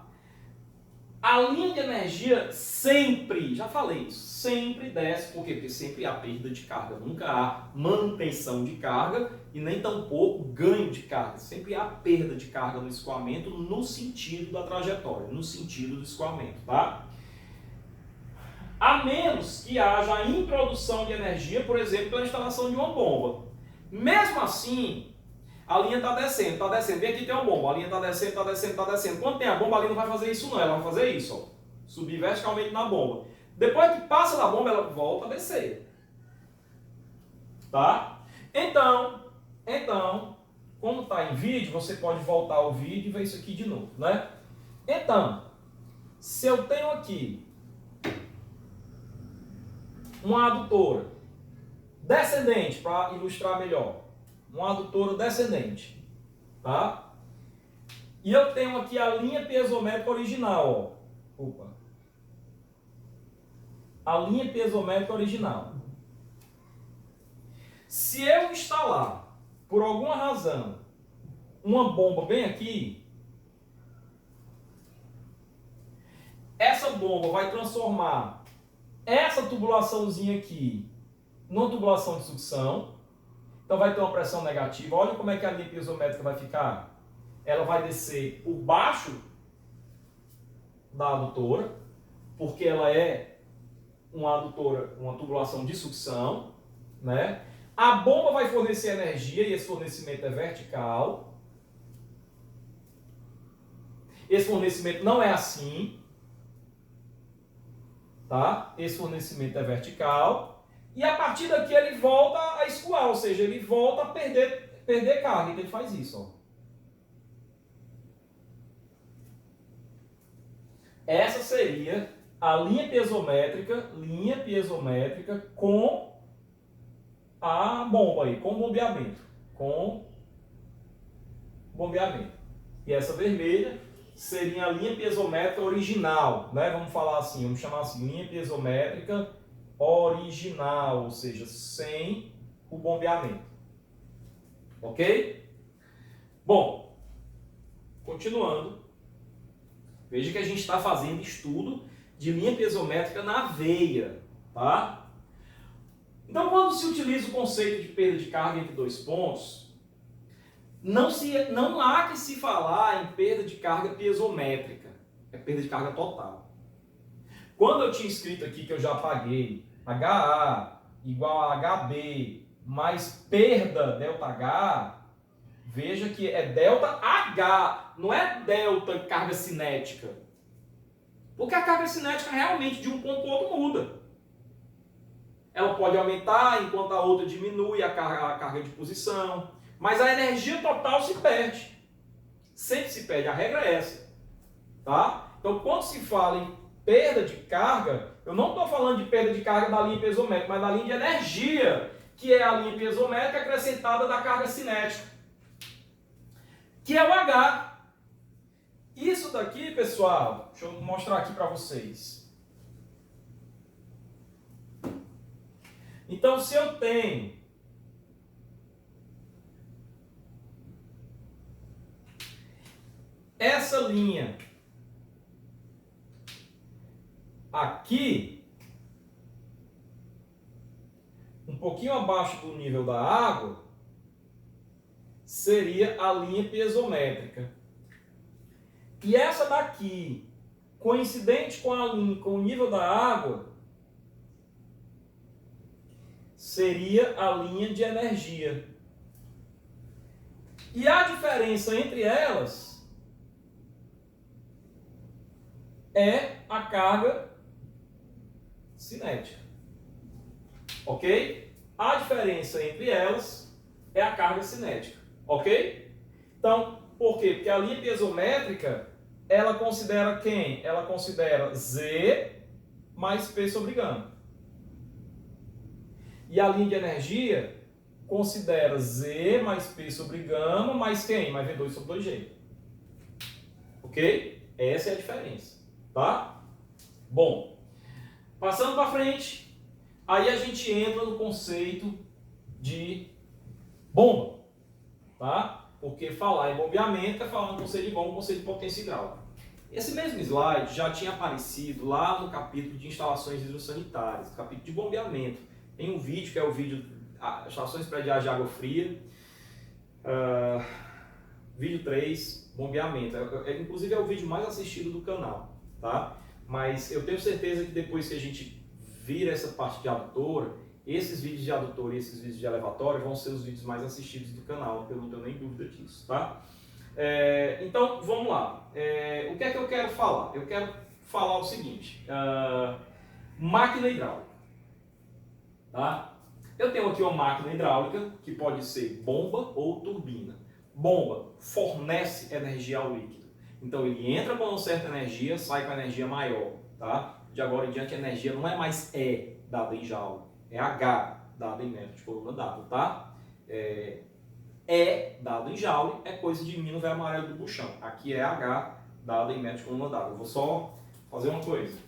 A linha de energia sempre, já falei isso, sempre desce. Por quê? Porque sempre há perda de carga. Nunca há manutenção de carga e nem tampouco ganho de carga. Sempre há perda de carga no escoamento no sentido da trajetória, no sentido do escoamento, tá? A menos que haja a introdução de energia, por exemplo, pela instalação de uma bomba. Mesmo assim, a linha está descendo, Vem aqui tem uma bomba, a linha está descendo. Quando tem a bomba, a linha não vai fazer isso não, ela vai fazer isso, ó, subir verticalmente na bomba. Depois que passa da bomba, ela volta a descer. Tá? Então, como está em vídeo, você pode voltar ao vídeo e ver isso aqui de novo, né? Então, se eu tenho aqui uma adutora descendente, para ilustrar melhor, uma adutora descendente, tá? E eu tenho aqui a linha piezométrica original, ó. Opa. A linha piezométrica original. Se eu instalar, por alguma razão, uma bomba bem aqui, essa bomba vai transformar essa tubulaçãozinha aqui numa tubulação de sucção. Então vai ter uma pressão negativa. Olha como é que a linha piezométrica vai ficar. Ela vai descer por baixo da adutora, porque ela é uma adutora, uma tubulação de sucção, né? A bomba vai fornecer energia e esse fornecimento é vertical. Esse fornecimento não é assim, tá? Esse fornecimento é vertical. E a partir daqui ele volta a escoar, ou seja, ele volta a perder carga. Então ele faz isso, ó. Essa seria a linha piezométrica com a bomba aí, com bombeamento. E essa vermelha seria a linha piezométrica original, né? Vamos falar assim, vamos chamar assim, linha piezométrica original, ou seja, sem o bombeamento. Ok? Bom, continuando. Veja que a gente está fazendo estudo de linha piezométrica na veia, tá? Então, quando se utiliza o conceito de perda de carga entre dois pontos, não há que se falar em perda de carga piezométrica, é perda de carga total. Quando eu tinha escrito aqui que eu já apaguei HA igual a HB mais perda ΔH, veja que é ΔH, não é delta carga cinética. Porque a carga cinética realmente de um ponto para o outro muda. Ela pode aumentar enquanto a outra diminui a carga de posição, mas a energia total se perde. Sempre se perde, a regra é essa. Tá? Então, quando se fala em perda de carga, eu não estou falando de perda de carga da linha piezométrica, mas da linha de energia, que é a linha piezométrica acrescentada da carga cinética, que é o H. Isso daqui, pessoal, deixa eu mostrar aqui para vocês. Então, se eu tenho essa linha aqui, um pouquinho abaixo do nível da água, seria a linha piezométrica. E essa daqui, coincidente com a linha, com o nível da água, seria a linha de energia. E a diferença entre elas é a carga cinética. Ok? A diferença entre elas é a carga cinética. Ok? Então, por quê? Porque a linha piezométrica, ela considera quem? Ela considera Z mais P sobre gama. E a linha de energia considera Z mais P sobre gama mais quem? Mais V2 sobre 2G. Ok? Essa é a diferença. Tá? Bom, passando para frente, aí a gente entra no conceito de bomba. Tá? Porque falar em bombeamento é falar no conceito de bomba, conceito de potência hidráulica. Esse mesmo slide já tinha aparecido lá no capítulo de instalações hidrossanitárias, no capítulo de bombeamento. Tem um vídeo que é o vídeo instalações prediais de água fria, vídeo 3, bombeamento. Inclusive é o vídeo mais assistido do canal, tá? Mas eu tenho certeza que depois que a gente vira essa parte de adutora, esses vídeos de adutora e esses vídeos de elevatório vão ser os vídeos mais assistidos do canal, eu não tenho nem dúvida disso, tá? Então, vamos lá. O que é que eu quero falar? Eu quero falar o seguinte, máquina hidráulica, tá? Eu tenho aqui uma máquina hidráulica que pode ser bomba ou turbina. Bomba fornece energia ao líquido. Então ele entra com uma certa energia, sai com energia maior, tá? De agora em diante a energia não é mais E dada em joule, é H dada em metro de coluna d'água, tá? E dado em joule é coisa de mim no velho amarelo do buchão. Aqui é H dado em metro de coluna d'água. Eu vou só fazer uma coisa.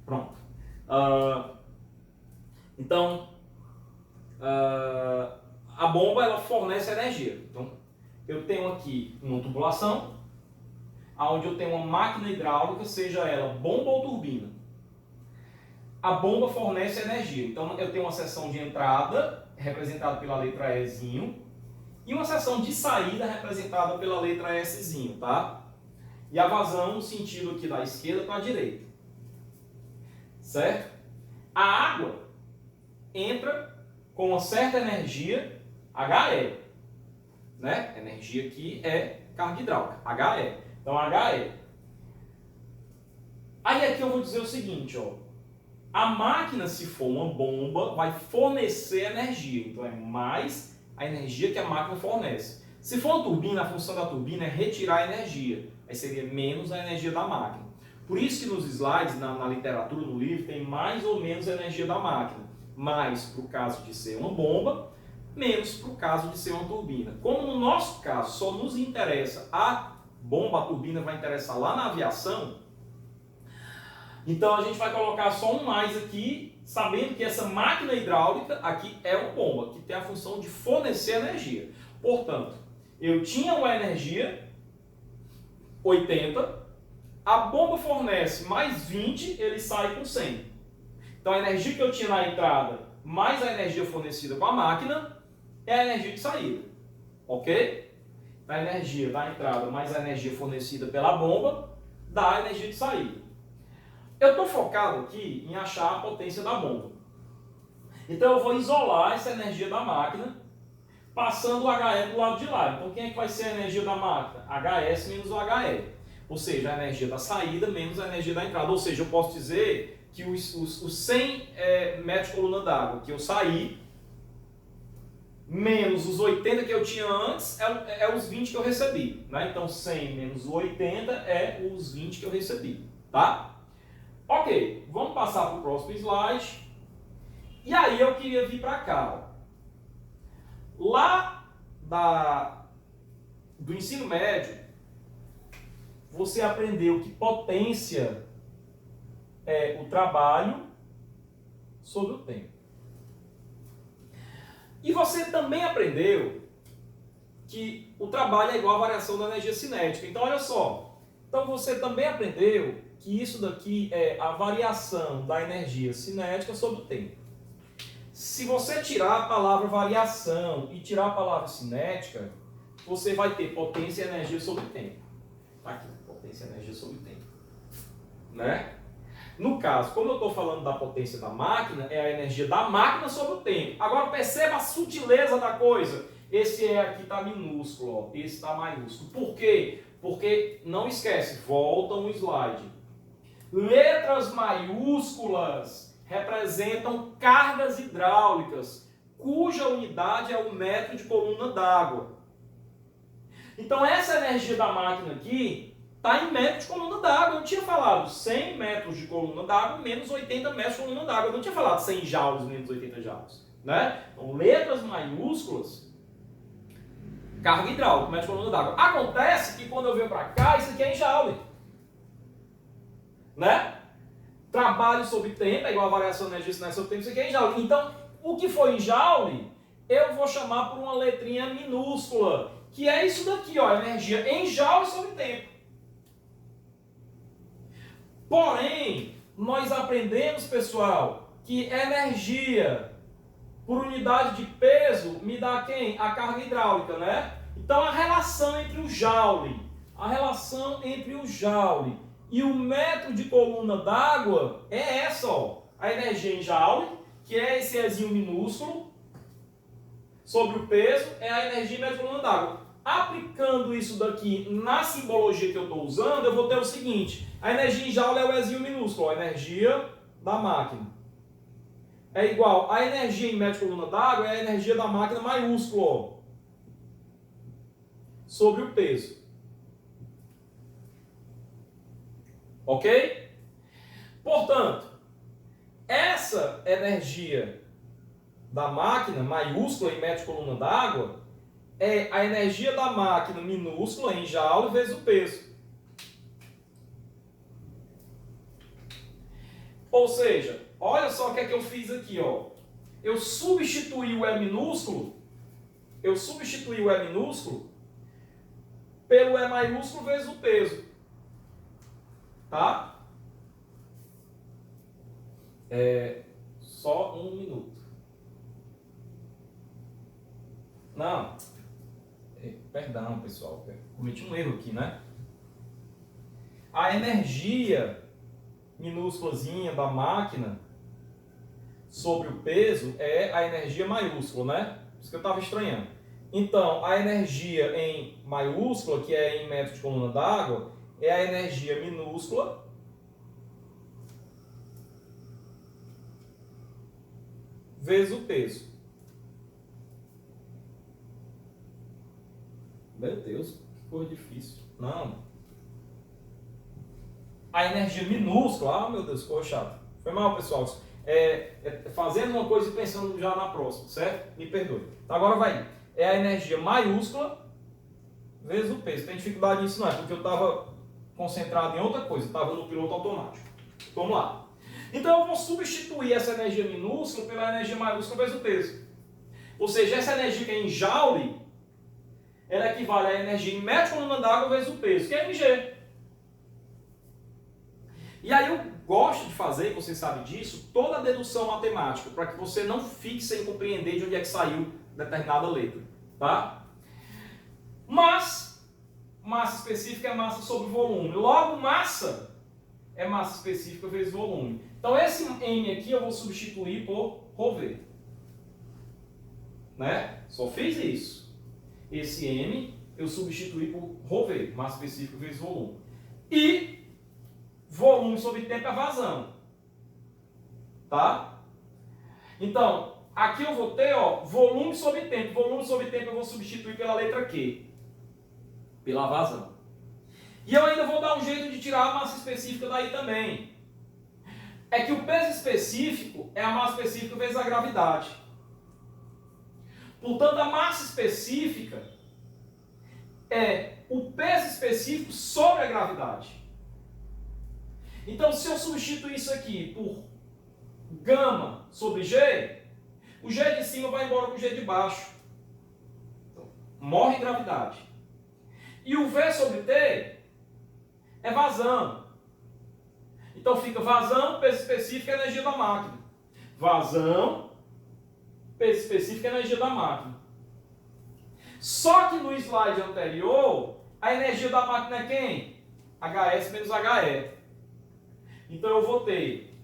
Pronto. Então, a bomba ela fornece energia. Então, eu tenho aqui uma tubulação, onde eu tenho uma máquina hidráulica, seja ela bomba ou turbina. A bomba fornece energia. Então, eu tenho uma seção de entrada, representada pela letra Ezinho, e uma seção de saída, representada pela letra Szinho, tá? E a vazão no sentido aqui da esquerda para a direita. Certo? A água entra com uma certa energia, HE. Né? Energia aqui é carga hidráulica, HE. Então, HE. Aí aqui eu vou dizer o seguinte, ó. A máquina, se for uma bomba, vai fornecer energia. Então, é mais a energia que a máquina fornece. Se for uma turbina, a função da turbina é retirar a energia. Aí seria menos a energia da máquina. Por isso que nos slides, na literatura, no livro, tem mais ou menos a energia da máquina. Mais para o caso de ser uma bomba, menos para o caso de ser uma turbina. Como no nosso caso só nos interessa a bomba, a turbina vai interessar lá na aviação, então a gente vai colocar só um mais aqui, sabendo que essa máquina hidráulica aqui é uma bomba, que tem a função de fornecer energia. Portanto, eu tinha uma energia, 80, a bomba fornece mais 20, ele sai com 100. Então a energia que eu tinha na entrada, mais a energia fornecida com a máquina, é a energia de saída. Ok? A energia da entrada mais a energia fornecida pela bomba, dá a energia de saída. Eu estou focado aqui em achar a potência da bomba. Então eu vou isolar essa energia da máquina, passando o HE do lado de lá. Então quem é que vai ser a energia da máquina? HS menos o HE. Ou seja, a energia da saída menos a energia da entrada. Ou seja, eu posso dizer que os 100 metros de coluna d'água que eu saí, menos os 80 que eu tinha antes, é os 20 que eu recebi. Né? Então 100 menos o 80 é os 20 que eu recebi. Tá? Ok, vamos passar para o próximo slide. E aí eu queria vir para cá. Ó. Lá do ensino médio, você aprendeu que potência é o trabalho sobre o tempo. E você também aprendeu que o trabalho é igual à variação da energia cinética. Então, olha só. Então, você também aprendeu que isso daqui é a variação da energia cinética sobre o tempo. Se você tirar a palavra variação e tirar a palavra cinética, você vai ter potência e energia sobre o tempo. Tá aqui, potência e energia sobre o tempo. Né? No caso, como eu estou falando da potência da máquina, é a energia da máquina sobre o tempo. Agora perceba a sutileza da coisa. Esse E aqui está minúsculo, ó. Esse está maiúsculo. Por quê? Porque, não esquece, volta um slide. Letras maiúsculas representam cargas hidráulicas, cuja unidade é o metro de coluna d'água. Então essa energia da máquina aqui está em metros de coluna d'água. Eu tinha falado 100 metros de coluna d'água menos 80 metros de coluna d'água. Eu não tinha falado 100 joules menos 80 joules. Né? Então letras maiúsculas, carga hidráulica, metro de coluna d'água. Acontece que quando eu venho para cá, isso aqui é em joule. Né? Trabalho sobre tempo, é igual a variação de energia sobre tempo, isso aqui é em joule. Então, o que for em joule, eu vou chamar por uma letrinha minúscula, que é isso daqui, ó, energia em joule sobre tempo. Porém, nós aprendemos, pessoal, que energia por unidade de peso me dá quem? A carga hidráulica, né? Então, a relação entre o joule e o metro de coluna d'água é essa, ó. A energia em joule, que é esse Ezinho minúsculo, sobre o peso, é a energia em metro de coluna d'água. Aplicando isso daqui na simbologia que eu estou usando, eu vou ter o seguinte. A energia em joule é o Ezinho minúsculo, ó, a energia da máquina. É igual a energia em metro de coluna d'água é a energia da máquina maiúsculo, ó, sobre o peso. Ok? Portanto, essa energia da máquina maiúscula em metro de coluna d'água é a energia da máquina minúscula em joule vezes o peso. Ou seja, olha só o que é que eu fiz aqui, ó. Eu substituí o E minúsculo pelo E maiúsculo vezes o peso. Tá? Só um minuto. Não. Perdão, pessoal. Cometi um erro aqui, né? A energia minúsculazinha da máquina sobre o peso é a energia maiúscula, né? Isso que eu estava estranhando. Então, a energia em maiúscula, que é em metro de coluna d'água, é a energia minúscula vezes o peso. Meu Deus, que coisa difícil. Não. A energia minúscula, ah, meu Deus, ficou chato. Foi mal, pessoal. Fazendo uma coisa e pensando já na próxima, certo? Me perdoe. Então, agora vai. É a energia maiúscula vezes o peso. Tem dificuldade nisso, não é? Porque eu estava concentrado em outra coisa, estava no piloto automático. Vamos lá. Então eu vou substituir essa energia minúscula pela energia maiúscula vezes o peso. Ou seja, essa energia que é em joule, ela equivale à energia em metro de coluna d'água vezes o peso, que é mg. E aí eu gosto de fazer, você sabe disso, toda a dedução matemática, para que você não fique sem compreender de onde é que saiu determinada letra. Tá? Mas massa específica é massa sobre volume. Logo, massa é massa específica vezes volume. Então, esse M aqui eu vou substituir por ρV. Né? Só fiz isso. Esse M eu substituí por ρV, massa específica vezes volume. E volume sobre tempo é vazão. Tá? Então, aqui eu vou ter, ó, volume sobre tempo. Volume sobre tempo eu vou substituir pela letra Q. Pela vazão. E eu ainda vou dar um jeito de tirar a massa específica daí também. É que o peso específico é a massa específica vezes a gravidade. Portanto, a massa específica é o peso específico sobre a gravidade. Então, se eu substituir isso aqui por gama sobre G, o G de cima vai embora com o G de baixo. Então, morre em gravidade. E o V sobre T é vazão. Então fica vazão, peso específico, energia da máquina. Vazão, peso específico, energia da máquina. Só que no slide anterior, a energia da máquina é quem? HS menos HE. Então eu vou ter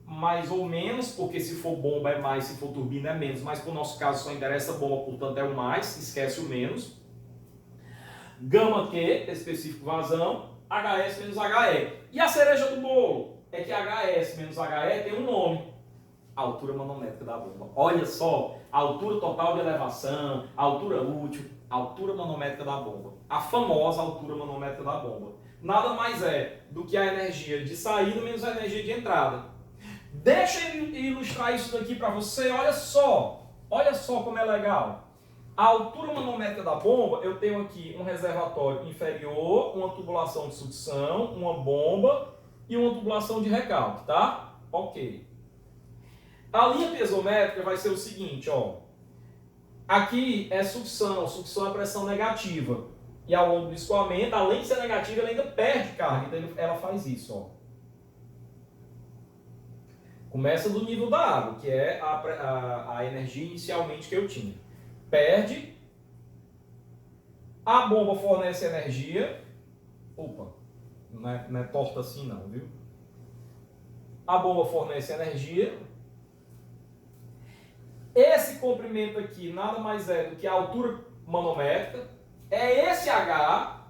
mais ou menos, porque se for bomba é mais, se for turbina é menos, mas para o nosso caso só interessa bomba, portanto é o mais, esquece o menos. Gama Q, específico vazão, HS menos HE. E a cereja do bolo é que HS menos HE tem um nome. Altura manométrica da bomba. Olha só, a altura total de elevação, a altura útil, a altura manométrica da bomba. A famosa altura manométrica da bomba. Nada mais é do que a energia de saída menos a energia de entrada. Deixa eu ilustrar isso daqui para você, olha só como é legal. A altura manométrica da bomba, eu tenho aqui um reservatório inferior, uma tubulação de sucção, uma bomba e uma tubulação de recalque, tá? Ok. A linha piezométrica vai ser o seguinte, ó. Aqui é sucção é pressão negativa. E ao longo do escoamento, além de ser negativa, ela ainda perde carga. Então ela faz isso, ó. Começa do nível da água, que é a energia inicialmente que eu tinha. Perde. A bomba fornece energia. Opa, não é torta assim não, viu? A bomba fornece energia. Esse comprimento aqui nada mais é do que a altura manométrica. É esse H.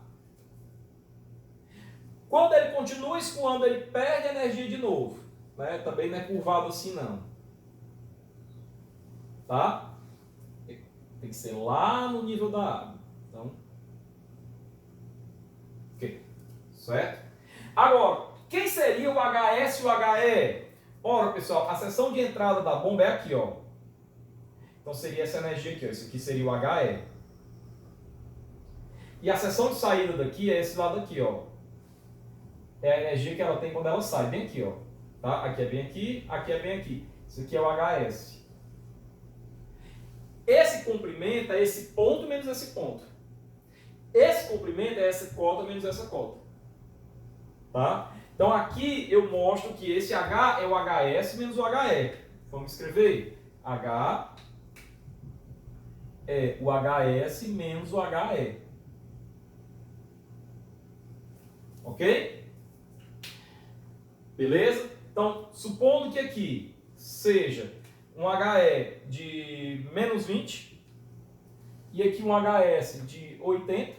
Quando ele continua escoando, ele perde energia de novo. Né? Também não é curvado assim não. Tá? Tem que ser lá no nível da água. Então, ok. Certo? Agora, quem seria o HS e o HE? Ora, pessoal, a seção de entrada da bomba é aqui, ó. Então seria essa energia aqui, ó. Isso aqui seria o HE. E a seção de saída daqui é esse lado aqui, ó. É a energia que ela tem quando ela sai, bem aqui, ó. Tá? Aqui é bem aqui. Isso aqui é o HS. Esse comprimento é esse ponto menos esse ponto. Esse comprimento é essa cota menos essa cota. Tá? Então aqui eu mostro que esse H é o HS menos o HE. Vamos escrever. H é o HS menos o HE. Ok? Beleza? Então, supondo que aqui seja um HE de menos 20 e aqui um HS de 80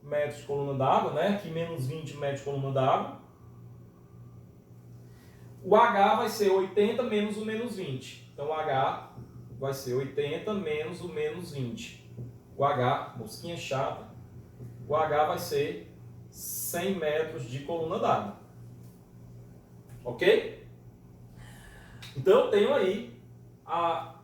metros de coluna d'água, né? Aqui menos 20 metros de coluna d'água. O H vai ser 80 menos o menos 20. Então, o H vai ser 80 menos o menos 20. O H, mosquinha chata, o H vai ser 100 metros de coluna d'água. Ok? Então eu tenho aí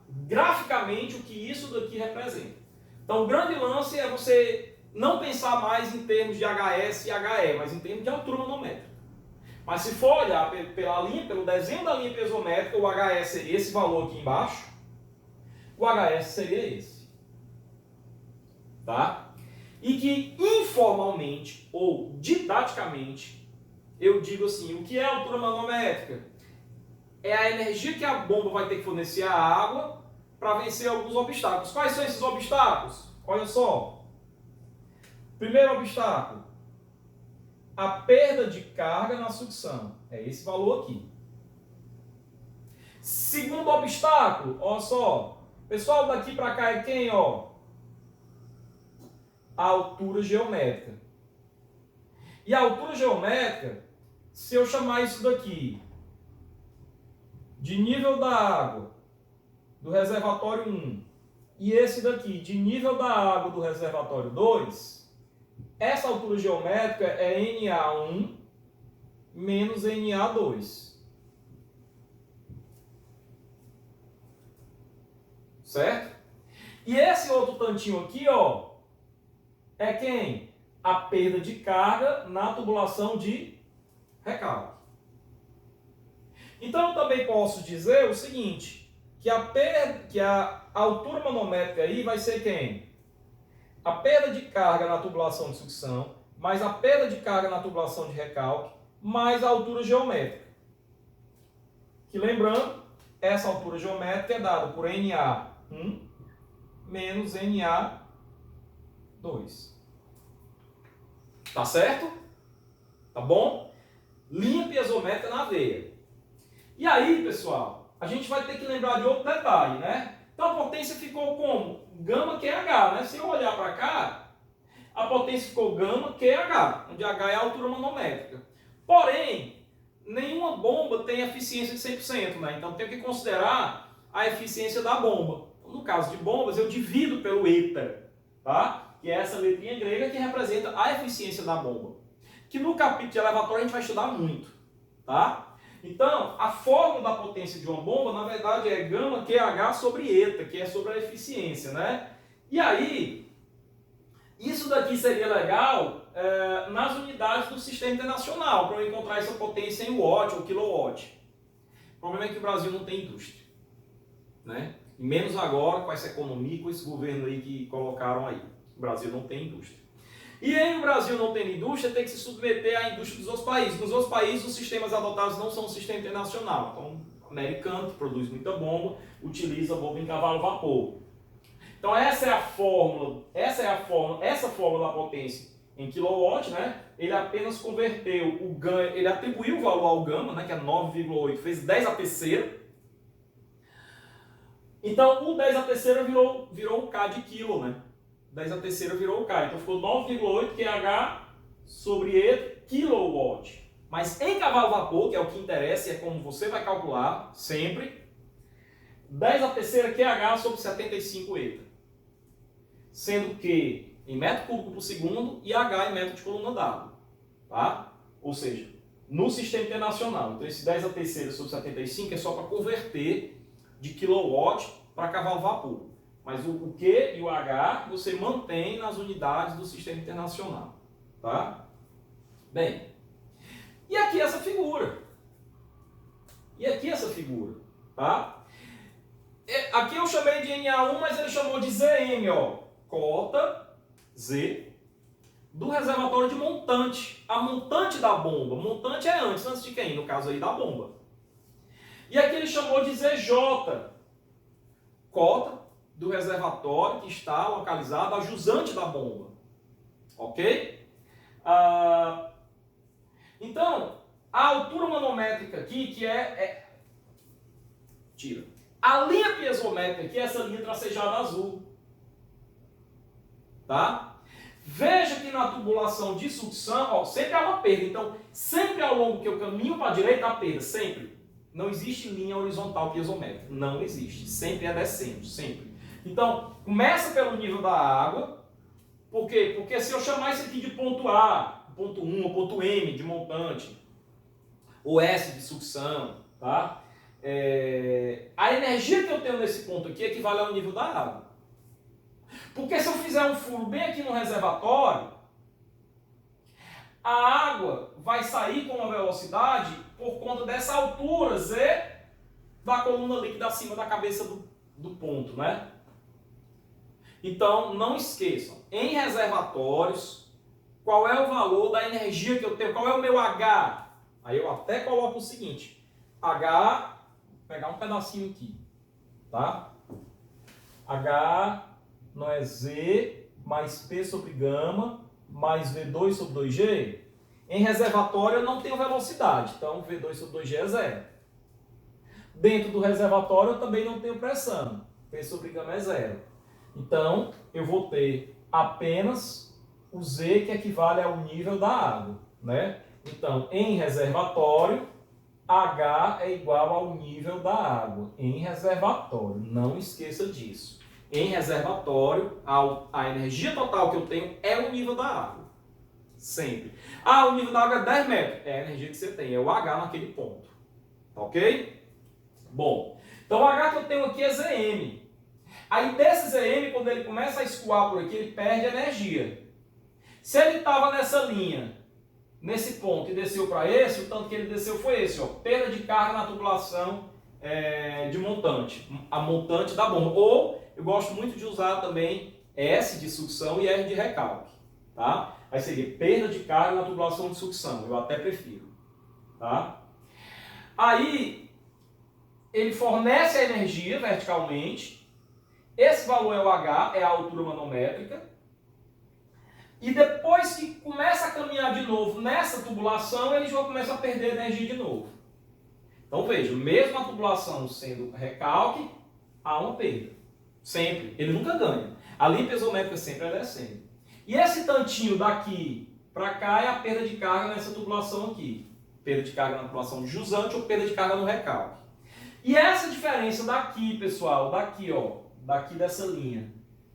graficamente o que isso daqui representa. Então o grande lance é você não pensar mais em termos de HS e HE, mas em termos de altura manométrica. Mas se for olhar pelo desenho da linha piezométrica, o HS seria esse valor aqui embaixo, o HS seria esse. Tá? E que informalmente ou didaticamente eu digo assim, o que é altura manométrica? É a energia que a bomba vai ter que fornecer à água para vencer alguns obstáculos. Quais são esses obstáculos? Olha só. Primeiro obstáculo, a perda de carga na sucção. É esse valor aqui. Segundo obstáculo, olha só. Pessoal, daqui para cá é quem? Ó? A altura geométrica. E a altura geométrica, se eu chamar isso daqui de nível da água do reservatório 1 e esse daqui de nível da água do reservatório 2, essa altura geométrica é NA1 menos NA2. Certo? E esse outro tantinho aqui, ó, é quem? A perda de carga na tubulação de recalque. Então eu também posso dizer o seguinte, que a altura manométrica aí vai ser quem? A perda de carga na tubulação de sucção, mais a perda de carga na tubulação de recalque, mais a altura geométrica. Que lembrando, essa altura geométrica é dada por NA1 menos NA2. Tá certo? Tá bom? Linha piezométrica na veia. E aí, pessoal, a gente vai ter que lembrar de outro detalhe, né? Então a potência ficou como? Gama QH, né? Se eu olhar para cá, a potência ficou gama QH, onde H é a altura manométrica. Porém, nenhuma bomba tem eficiência de 100%, né? Então tem que considerar a eficiência da bomba. No caso de bombas, eu divido pelo eta, tá? Que é essa letrinha grega que representa a eficiência da bomba. Que no capítulo de elevatório a gente vai estudar muito, tá? Então, a fórmula da potência de uma bomba, na verdade, é gama QH sobre eta, que é sobre a eficiência, né? E aí, isso daqui seria legal nas unidades do sistema internacional, para eu encontrar essa potência em watt ou kilowatt. O problema é que o Brasil não tem indústria, né? E menos agora com essa economia, com esse governo aí que colocaram aí. O Brasil não tem indústria. E aí o Brasil não tendo indústria, tem que se submeter à indústria dos outros países. Nos outros países, os sistemas adotados não são um sistema internacional. Então, o americano, que produz muita bomba, utiliza bomba em cavalo-vapor. Então, essa fórmula da potência em kilowatt, né? Ele apenas converteu o ganho, ele atribuiu o valor ao gama, né? Que é 9,8, fez 10 a terceira. Então, o 10 a terceira virou o K de quilo, né? 10 a terceira virou o K. Então ficou 9,8 QH sobre E kilowatt. Mas em cavalo-vapor, que é o que interessa e é como você vai calcular sempre, 10 a terceira QH sobre 75 eta. Sendo que em metro cúbico por segundo e H em metro de coluna d'água. Tá? Ou seja, no sistema internacional. Então esse 10 a terceira sobre 75 é só para converter de kilowatt para cavalo-vapor. Mas o Q e o H você mantém nas unidades do sistema internacional. Tá? Bem, e aqui essa figura. Tá? Aqui eu chamei de NA1, mas ele chamou de ZM, ó. Cota Z do reservatório de montante. A montante da bomba. Montante é antes de quem? No caso aí da bomba. E aqui ele chamou de ZJ. Cota do reservatório que está localizado a jusante da bomba. Ok? Então, a altura manométrica aqui, que tira. A linha piezométrica aqui é essa linha tracejada azul. Tá? Veja que na tubulação de sucção, ó, sempre há uma perda. Então, sempre ao longo que eu caminho para a direita, há perda. Sempre. Não existe linha horizontal piezométrica. Não existe. Sempre é descendo. Sempre. Então, começa pelo nível da água. Por quê? Porque se eu chamar isso aqui de ponto A, ponto 1 ou ponto M de montante, ou S de sucção, tá? A energia que eu tenho nesse ponto aqui equivale ao nível da água. Porque se eu fizer um furo bem aqui no reservatório, a água vai sair com uma velocidade por conta dessa altura Z da coluna líquida acima da cabeça do ponto, né? Então, não esqueçam, em reservatórios, qual é o valor da energia que eu tenho? Qual é o meu H? Aí eu até coloco o seguinte, H, vou pegar um pedacinho aqui, tá? H não é Z mais P sobre gama mais V2 sobre 2G? Em reservatório eu não tenho velocidade, então V2 sobre 2G é zero. Dentro do reservatório eu também não tenho pressão, P sobre gama é zero. Então, eu vou ter apenas o Z que equivale ao nível da água, né? Então, em reservatório, H é igual ao nível da água. Em reservatório, não esqueça disso. Em reservatório, a energia total que eu tenho é o nível da água. Sempre. O nível da água é 10 metros. É a energia que você tem, é o H naquele ponto. Tá ok? Bom, então o H que eu tenho aqui é ZM. Aí desse ZM, quando ele começa a escoar por aqui, ele perde energia. Se ele estava nessa linha, nesse ponto, e desceu para esse, o tanto que ele desceu foi esse, ó, perda de carga na tubulação de montante, a montante da bomba. Ou, eu gosto muito de usar também S de sucção e R de recalque. Tá? Aí seria perda de carga na tubulação de sucção, eu até prefiro. Tá? Aí, ele fornece a energia verticalmente. Esse valor é o H, é a altura manométrica. E depois que começa a caminhar de novo nessa tubulação, eles vão começar a perder energia de novo. Então veja, mesmo a tubulação sendo recalque, há uma perda. Sempre. Ele nunca ganha. A linha piezométrica sempre é descendo. E esse tantinho daqui para cá é a perda de carga nessa tubulação aqui. Perda de carga na tubulação de jusante ou perda de carga no recalque. E essa diferença daqui, pessoal, daqui, ó, daqui dessa linha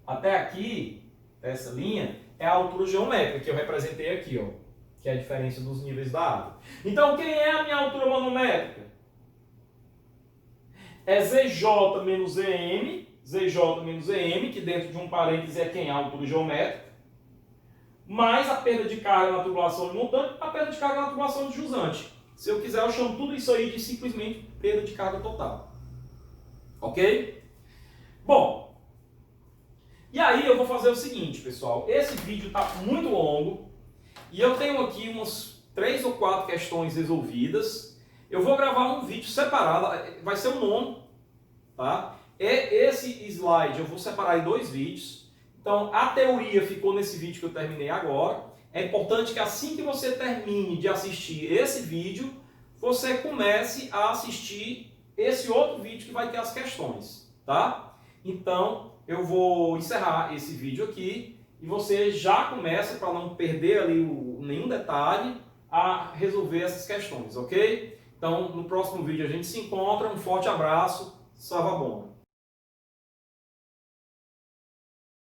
até aqui, dessa linha, é a altura geométrica que eu representei aqui, ó, que é a diferença dos níveis da água. Então, quem é a minha altura manométrica? É ZJ menos EM, ZJ menos EM, que dentro de um parêntese é quem? A altura geométrica, mais a perda de carga na tubulação de montante, a perda de carga na tubulação de jusante. Se eu quiser, eu chamo tudo isso aí de simplesmente perda de carga total. Ok? Bom, e aí eu vou fazer o seguinte, pessoal. Esse vídeo está muito longo e eu tenho aqui umas 3 ou 4 questões resolvidas. Eu vou gravar um vídeo separado, vai ser o nono, tá? E esse slide eu vou separar em 2 vídeos. Então, a teoria ficou nesse vídeo que eu terminei agora. É importante que assim que você termine de assistir esse vídeo, você comece a assistir esse outro vídeo que vai ter as questões, tá? Então, eu vou encerrar esse vídeo aqui e você já começa, para não perder ali nenhum detalhe, a resolver essas questões, ok? Então, no próximo vídeo a gente se encontra. Um forte abraço. Salva a bomba.